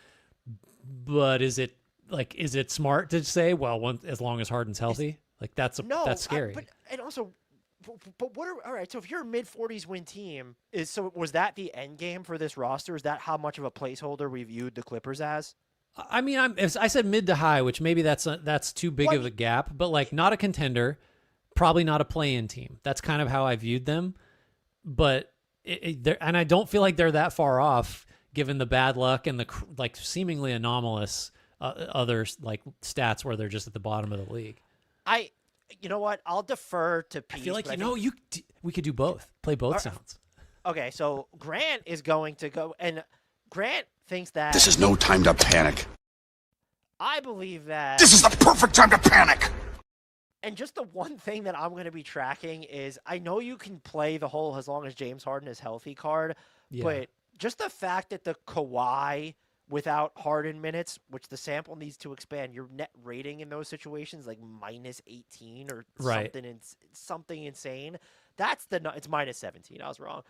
But is it smart to say, well, as long as Harden's healthy? That's scary. All right, so if you're a mid-40s win team, was that the end game for this roster? Is that how much of a placeholder we viewed the Clippers as? I mean, I said mid to high, which maybe that's too big of a gap, but not a contender, probably not a play-in team. That's kind of how I viewed them. But and I don't feel like they're that far off given the bad luck and the seemingly anomalous other stats where they're just at the bottom of the league. You know what? I'll defer to Pete. I feel like we could do both. Play both sounds. Okay, so Grant is going to go, and Grant thinks that this is no time to panic. I believe that this is the perfect time to panic. And just the one thing that I'm going to be tracking is, I know you can play the whole as long as James Harden is healthy card, but just the fact that the Kawhi without Harden minutes, which the sample needs to expand, your net rating in those situations minus 18 or something insane. It's minus 17. I was wrong.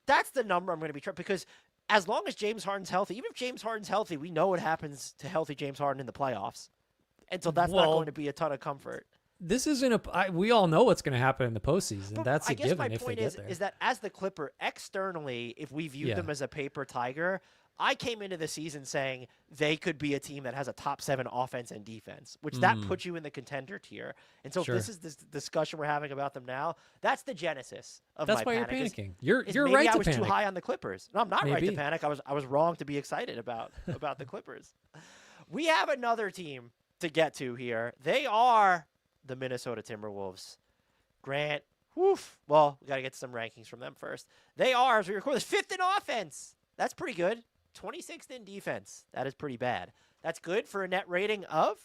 That's the number I'm going to be trying, because as long as James Harden's healthy, even if James Harden's healthy, we know what happens to healthy James Harden in the playoffs. And so that's not going to be a ton of comfort. this isn't we all know what's going to happen in the postseason. But That's I a guess given my if they point get there. is that as the Clipper, externally, if we viewed them as a paper tiger, I came into the season saying they could be a team that has a top 7 offense and defense, which that puts you in the contender tier. And so if this is this discussion we're having about them now, that's the genesis of That's my why panic. you're panicking. Is You're maybe right I to was panic. too high on the Clippers. No, I'm not right to Maybe. panic. I was wrong to be excited about the Clippers. We have another team to get to here. They are the Minnesota Timberwolves. Grant, well, we got to get some rankings from them first. They are, as we record this, 5th in offense. That's pretty good. 26th in defense. That is pretty bad. That's good for a net rating of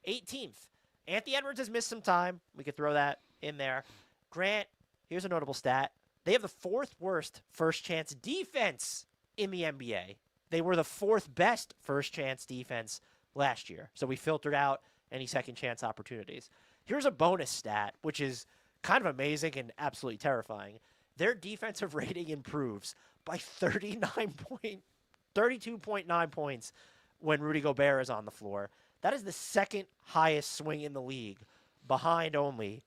18th. Anthony Edwards has missed some time. We could throw that in there. Grant, here's a notable stat. They have the 4th worst first chance defense in the NBA. They were the 4th best first chance defense last year. So we filtered out any second chance opportunities. Here's a bonus stat, which is kind of amazing and absolutely terrifying. Their defensive rating improves by 32.9 points when Rudy Gobert is on the floor. That is the 2nd highest swing in the league, behind only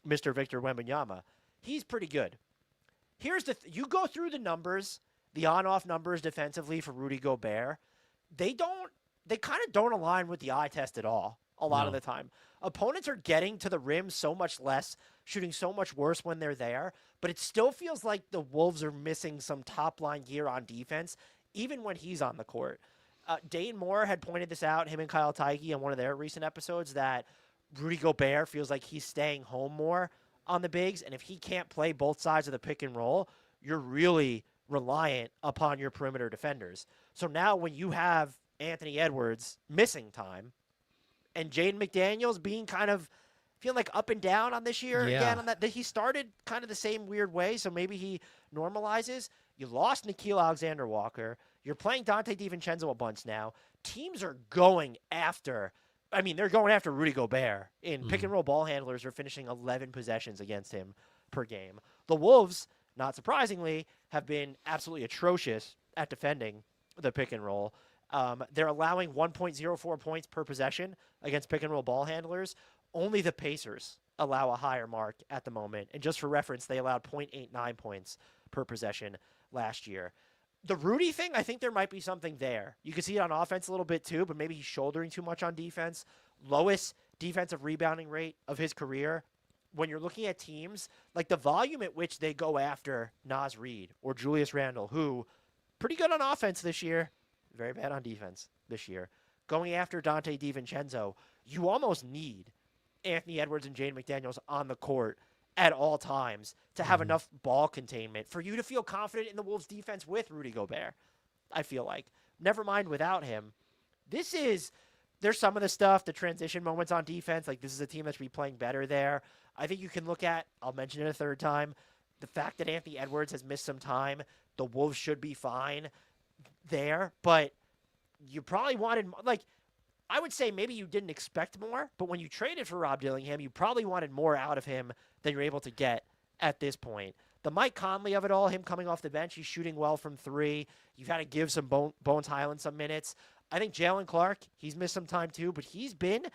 Mr. Victor Wembanyama. He's pretty good. Here's the you go through the numbers, the on-off numbers defensively for Rudy Gobert. They kind of don't align with the eye test at all a lot of the time. Opponents are getting to the rim so much less, shooting so much worse when they're there, but it still feels like the Wolves are missing some top-line gear on defense, even when he's on the court. Dane Moore had pointed this out, him and Kyle Tyke, on one of their recent episodes, that Rudy Gobert feels like he's staying home more on the bigs, and if he can't play both sides of the pick and roll, you're really reliant upon your perimeter defenders. So now when you have Anthony Edwards missing time, and Jaden McDaniels being kind of feeling like up and down on this year again, on that he started kind of the same weird way, so maybe he normalizes. You lost Nickeil Alexander-Walker. You're playing Dante DiVincenzo a bunch now. Teams are going after, they're going after Rudy Gobert. In pick and roll ball handlers are finishing 11 possessions against him per game. The Wolves, not surprisingly, have been absolutely atrocious at defending the pick and roll. They're allowing 1.04 points per possession against pick and roll ball handlers. Only the Pacers allow a higher mark at the moment. And just for reference, they allowed 0.89 points per possession last year. The Rudy thing, I think there might be something there. You can see it on offense a little bit too, but maybe he's shouldering too much on defense. Lowest defensive rebounding rate of his career. When you're looking at teams, like the volume at which they go after Naz Reid or Julius Randle, who pretty good on offense this year, very bad on defense this year. Going after Dante DiVincenzo, you almost need Anthony Edwards and Jaden McDaniels on the court at all times to have enough ball containment for you to feel confident in the Wolves' defense with Rudy Gobert, I feel like. Never mind without him. There's some of the stuff, the transition moments on defense, like this is a team that should be playing better there. I think you can look at, I'll mention it a third time, the fact that Anthony Edwards has missed some time. The Wolves should be fine there, but you probably wanted, I would say maybe you didn't expect more, but when you traded for Rob Dillingham, you probably wanted more out of him than you're able to get at this point. The Mike Conley of it all, him coming off the bench, he's shooting well from 3. You've had to give some Bones Highland some minutes. I think Jalen Clark, he's missed some time too, but he's been,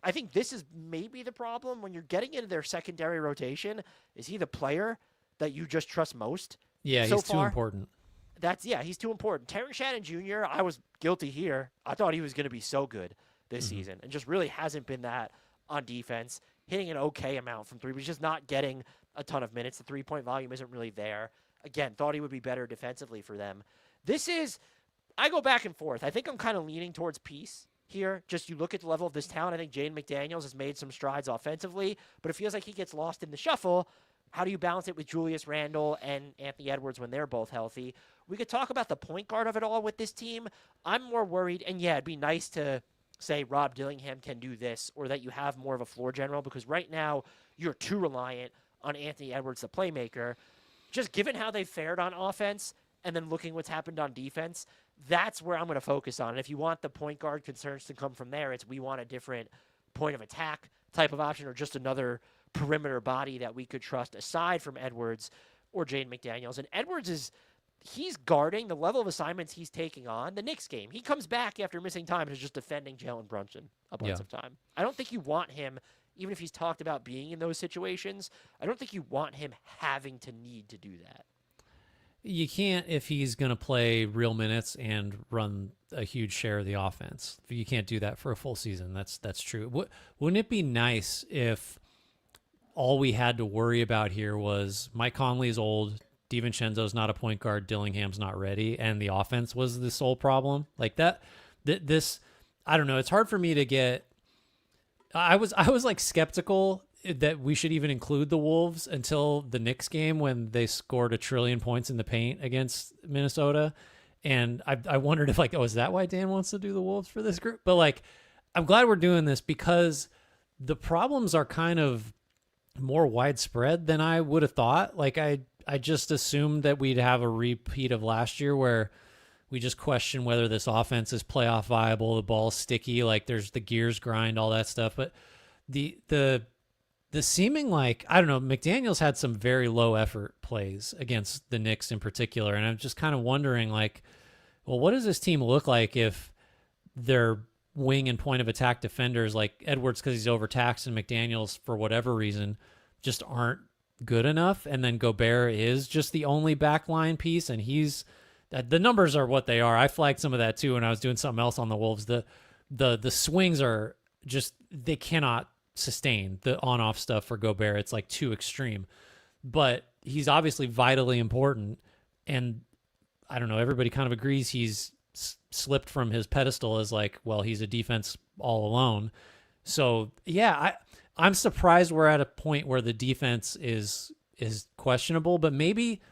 I think this is maybe the problem when you're getting into their secondary rotation. Is he the player that you just trust most? Yeah, so he's far? too important. He's too important. Terrence Shannon Jr., I was guilty here. I thought he was going to be so good this season and just really hasn't been that on defense. Hitting an okay amount from 3, but he's just not getting a ton of minutes. The three-point volume isn't really there. Again, thought he would be better defensively for them. I go back and forth. I think I'm kind of leaning towards peace here. Just you look at the level of this talent. I think Jaden McDaniels has made some strides offensively, but it feels like he gets lost in the shuffle. How do you balance it with Julius Randle and Anthony Edwards when they're both healthy? We could talk about the point guard of it all with this team. I'm more worried, and yeah, it'd be nice to say Rob Dillingham can do this or that you have more of a floor general, because right now you're too reliant on Anthony Edwards, the playmaker. Just given how they fared on offense and then looking what's happened on defense, that's where I'm going to focus on. And if you want the point guard concerns to come from there, it's we want a different point of attack type of option or just another perimeter body that we could trust aside from Edwards or Jaden McDaniels. And Edwards he's guarding the level of assignments he's taking on. The Knicks game, he comes back after missing time and is just defending Jalen Brunson a bunch of time. I don't think you want him even if he's talked about being in those situations, I don't think you want him having to need to do that. You can't if he's going to play real minutes and run a huge share of the offense. You can't do that for a full season. That's true. Wouldn't it be nice if all we had to worry about here was Mike Conley's old, DiVincenzo's not a point guard, Dillingham's not ready, and the offense was the sole problem? Like that. This, I don't know. It's hard for me to get. I was like skeptical that we should even include the Wolves until the Knicks game when they scored 1 trillion points in the paint against Minnesota. And I wondered if like, oh, is that why Dan wants to do the Wolves for this group? But like, I'm glad we're doing this because the problems are kind of more widespread than I would have thought. Like I just assumed that we'd have a repeat of last year where we just question whether this offense is playoff viable, the ball's sticky, like there's the gears grind, all that stuff. But the seeming like, I don't know, McDaniels had some very low effort plays against the Knicks in particular. And I'm just kind of wondering like, well, what does this team look like if their wing and point of attack defenders like Edwards, because he's overtaxed, and McDaniels for whatever reason just aren't good enough. And then Gobert is just the only backline piece. And the numbers are what they are. I flagged some of that too when I was doing something else on the Wolves. The swings are just, they cannot sustain the on-off stuff for Gobert. It's like too extreme, but he's obviously vitally important. And I don't know, everybody kind of agrees he's slipped from his pedestal as like, well, he's a defense all alone. So yeah, I'm surprised we're at a point where the defense is questionable, but maybe,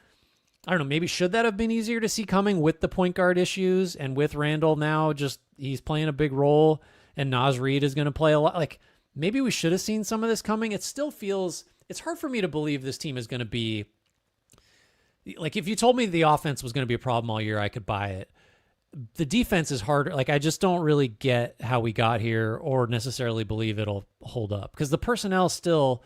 I don't know, maybe should that have been easier to see coming with the point guard issues and with Randall now just he's playing a big role and Naz Reid is going to play a lot. Like maybe we should have seen some of this coming. It still feels, it's hard for me to believe this team is going to be like, if you told me the offense was going to be a problem all year, I could buy it. The defense is harder. Like I just don't really get how we got here or necessarily believe it'll hold up because the personnel still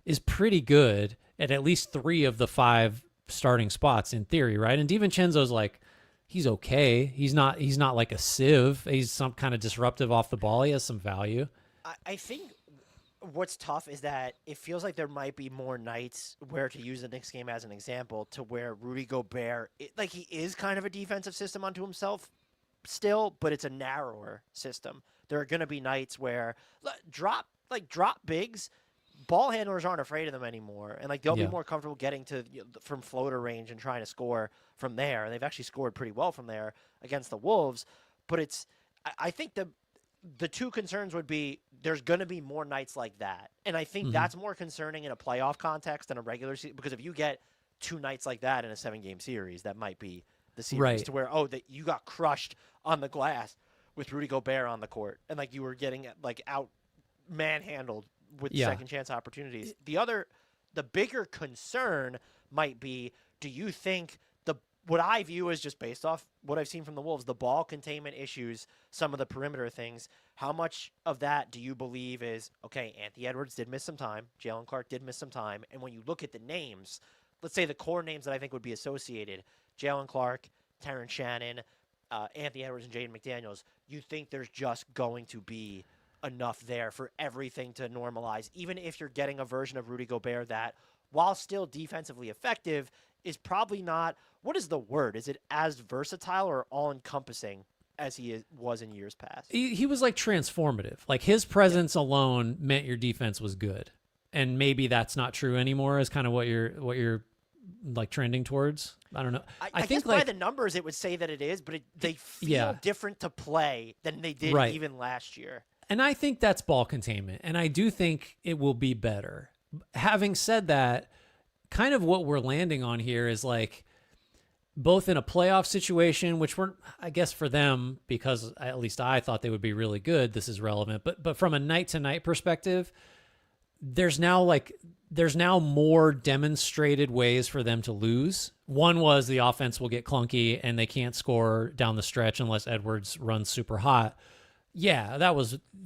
is pretty good at least 3 of the 5 starting spots in theory, right? And DiVincenzo's like, he's okay. He's not like a sieve. He's some kind of disruptive off the ball. He has some value. I think what's tough is that it feels like there might be more nights where, to use the Knicks game as an example, to where Rudy Gobert, like he is kind of a defensive system unto himself still, but it's a narrower system. There are going to be nights where drop bigs, ball handlers aren't afraid of them anymore, and like they'll be more comfortable getting to from floater range and trying to score from there. And they've actually scored pretty well from there against the Wolves. But I think the two concerns would be there's going to be more nights like that, and I think that's more concerning in a playoff context than a regular season, because if you get 2 nights like that in a 7-game series, that might be the series right. to where that you got crushed on the glass with Rudy Gobert on the court, and like you were getting like out manhandled with second chance opportunities. The bigger concern might be, do you think what I view as, just based off what I've seen from the Wolves, the ball containment issues, some of the perimeter things, how much of that do you believe is, okay, Anthony Edwards did miss some time, Jalen Clark did miss some time, and when you look at the names, let's say the core names that I think would be associated, Jalen Clark, Terrence Shannon, Anthony Edwards, and Jaden McDaniels, you think there's just going to be enough there for everything to normalize, even if you're getting a version of Rudy Gobert that, while still defensively effective, is probably not, what is the word? Is it as versatile or all-encompassing as he was in years past? He was like transformative. Like his presence alone meant your defense was good. And maybe that's not true anymore, is kind of what you're like trending towards. I don't know. I think guess by the numbers it would say that it is, but they feel different to play than they did even last year. And I think that's ball containment. And I do think it will be better. Having said that, kind of what we're landing on here is like, both in a playoff situation, which we're, I guess for them, because at least I thought they would be really good, this is relevant. But from a night-to-night perspective, there's now more demonstrated ways for them to lose. One was the offense will get clunky and they can't score down the stretch unless Edwards runs super hot. Yeah,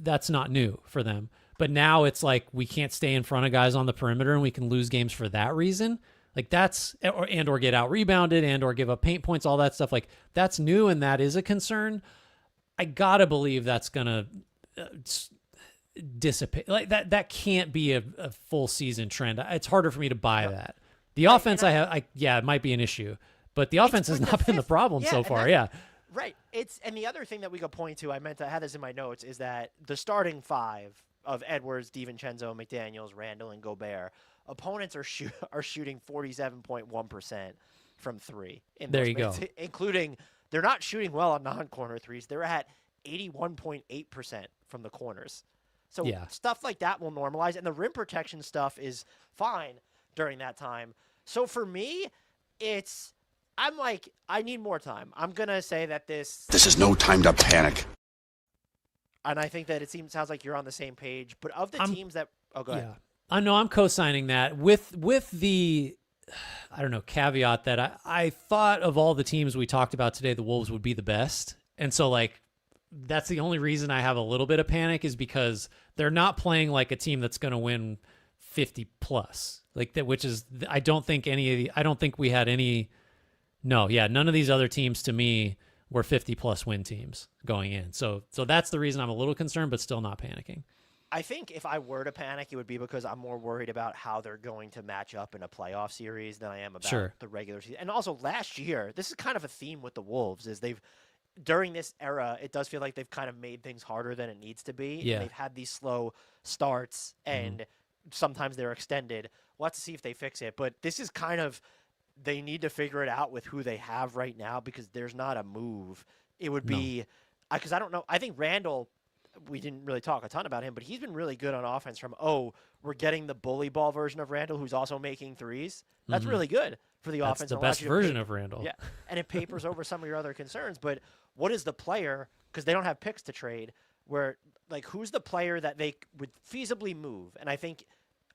that's not new for them. But now it's like we can't stay in front of guys on the perimeter and we can lose games for that reason. Like that's, or get out rebounded and or give up paint points, all that stuff. Like that's new and that is a concern. I gotta believe that's gonna dissipate. Like that can't be a full season trend. It's harder for me to buy that. The offense, it might be an issue, but the offense has not been the problem so far. Yeah. Right. And the other thing that we could point to, I had this in my notes, is that the starting five of Edwards, DiVincenzo, McDaniels, Randall, and Gobert, opponents are shooting 47.1% from three. There you go. Including, they're not shooting well on non-corner threes. They're at 81.8% from the corners. So stuff like that will normalize, and the rim protection stuff is fine during that time. So for me, I'm like, I need more time. I'm going to say that this is no time to panic. And I think that sounds like you're on the same page. But of the teams that – oh, go ahead. I know I'm co-signing that with the, I don't know, caveat that I thought of all the teams we talked about today, the Wolves would be the best. And so, like, that's the only reason I have a little bit of panic is because they're not playing like a team that's going to win 50 plus. Like that, which is, I don't think we had any – no, none of these other teams to me were 50-plus win teams going in. So that's the reason I'm a little concerned, but still not panicking. I think if I were to panic, it would be because I'm more worried about how they're going to match up in a playoff series than I am about the regular season. And also last year, this is kind of a theme with the Wolves, is during this era, it does feel like they've kind of made things harder than it needs to be. Yeah. And they've had these slow starts, and sometimes they're extended. We'll have to see if they fix it. But this is kind of – they need to figure it out with who they have right now because there's not a move. It would be – because I don't know. I think Randall – we didn't really talk a ton about him, but he's been really good on offense from, we're getting the bully ball version of Randall who's also making threes. That's really good for the offense. That's the best version of Randall. Yeah, and it papers over some of your other concerns. But what is the player – because they don't have picks to trade where – like who's the player that they would feasibly move? And I think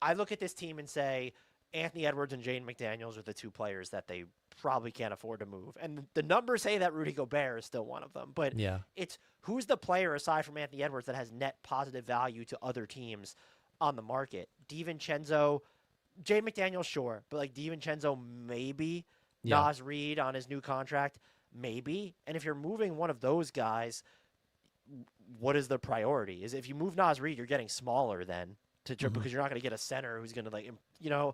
I look at this team and say – Anthony Edwards and Jaden McDaniels are the two players that they probably can't afford to move. And the numbers say that Rudy Gobert is still one of them. But it's who's the player aside from Anthony Edwards that has net positive value to other teams on the market? DiVincenzo, Jaden McDaniels, sure. But like DiVincenzo, maybe. Naz Reid on his new contract, maybe. And if you're moving one of those guys, what is the priority? Is if you move Naz Reid, you're getting smaller then because you're not going to get a center who's going to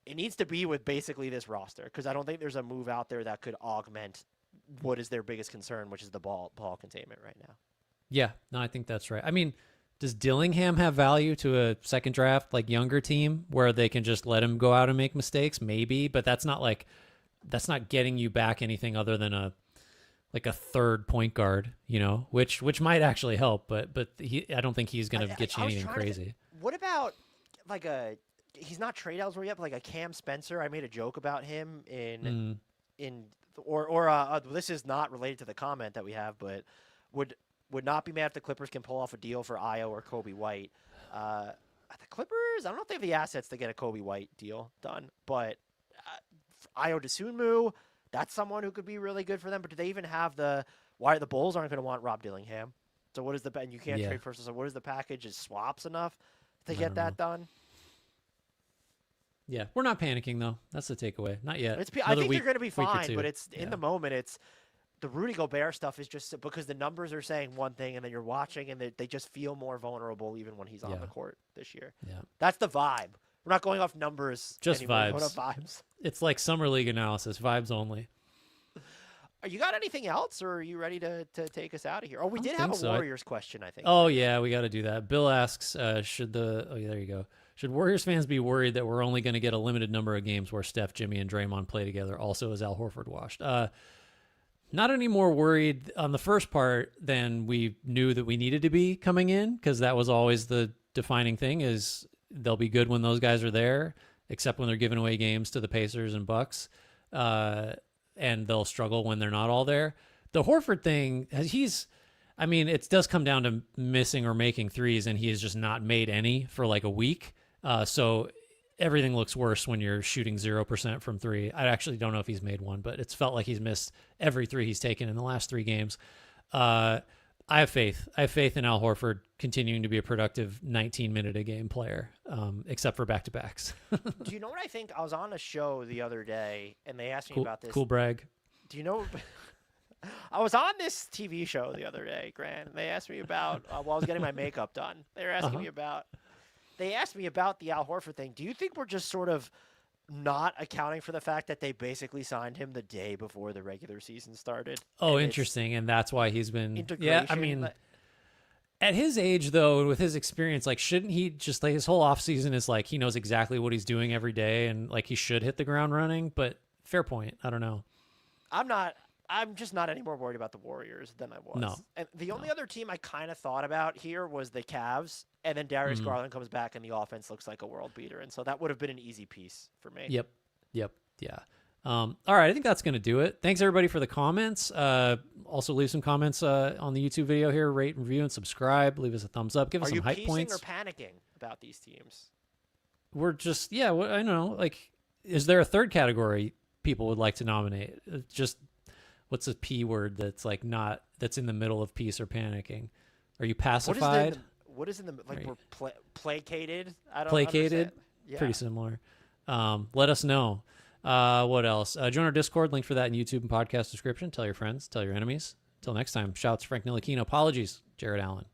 it needs to be with basically this roster because I don't think there's a move out there that could augment what is their biggest concern, which is the ball containment right now. Yeah, no, I think that's right. I mean, does Dillingham have value to a second draft, like younger team where they can just let him go out and make mistakes? Maybe, but that's not getting you back anything other than a third point guard, which might actually help, but I don't think he's going to get you anything crazy. What about he's not trade eligible yet, but like a Cam Spencer? I made a joke about him this is not related to the comment that we have, but would not be mad if the Clippers can pull off a deal for Io or Kobe White. The Clippers, I don't know if they have the assets to get a Kobe White deal done, but Io DeSunmu, that's someone who could be really good for them. But do they even have why the Bulls aren't going to want Rob Dillingham? So what is and you can't trade first. So what is the package? Is swaps enough to get that done? Yeah, we're not panicking though. That's the takeaway. Not yet. I think they're going to be fine, but it's in the moment. It's the Rudy Gobert stuff is just because the numbers are saying one thing, and then you're watching, and they just feel more vulnerable even when he's on the court this year. Yeah, that's the vibe. We're not going off numbers. Just anymore. vibes. We're going off vibes. It's like summer league analysis. Vibes only. You got anything else, or are you ready to take us out of here? Oh, we did have a Warriors question, I think. Oh yeah, we got to do that. Bill asks, there you go. Should Warriors fans be worried that we're only going to get a limited number of games where Steph, Jimmy, and Draymond play together? Also, is Al Horford washed? Not any more worried on the first part than we knew that we needed to be coming in, because that was always the defining thing, is they'll be good when those guys are there, except when they're giving away games to the Pacers and Bucks, and they'll struggle when they're not all there. The Horford thing, it does come down to missing or making threes, and he has just not made any for like a week. So everything looks worse when you're shooting 0% from three. I actually don't know if he's made one, but it's felt like he's missed every three he's taken in the last 3 games. I have faith. I have faith in Al Horford continuing to be a productive 19-minute-a-game player, except for back-to-backs. Do you know what I think? I was on a show the other day, and they asked me about this. Cool brag. Do you know? I was on this TV show the other day, Grant. And they asked me about while I was getting my makeup done. They were asking me about. They asked me about the Al Horford thing. Do you think we're just sort of not accounting for the fact that they basically signed him the day before the regular season started? Oh, And interesting. And that's why he's been. integration. Yeah, I mean, at his age, though, and with his experience, like, shouldn't he just, like, his whole offseason is like he knows exactly what he's doing every day and, like, he should hit the ground running? But fair point. I don't know. I'm just not any more worried about the Warriors than I was. No. And the only other team I kind of thought about here was the Cavs, and then Darius Garland comes back and the offense looks like a world beater, and so that would have been an easy piece for me. Yep. Yeah. All right, I think that's going to do it. Thanks, everybody, for the comments. Also, leave some comments on the YouTube video here. Rate, review, and subscribe. Leave us a thumbs up. Give us Are some you hype piecing points. or panicking about these teams? We're just, I don't know. Like, is there a third category people would like to nominate? Just, what's a P word that's like not, that's in the middle of peace or panicking? Are you pacified? What is in the like? We're placated. I don't Placated? understand. Yeah. Pretty similar. Let us know. What else? Join our Discord. Link for that in YouTube and podcast description. Tell your friends. Tell your enemies. Till next time. Shouts Frank Ntilikina. Apologies, Jared Allen.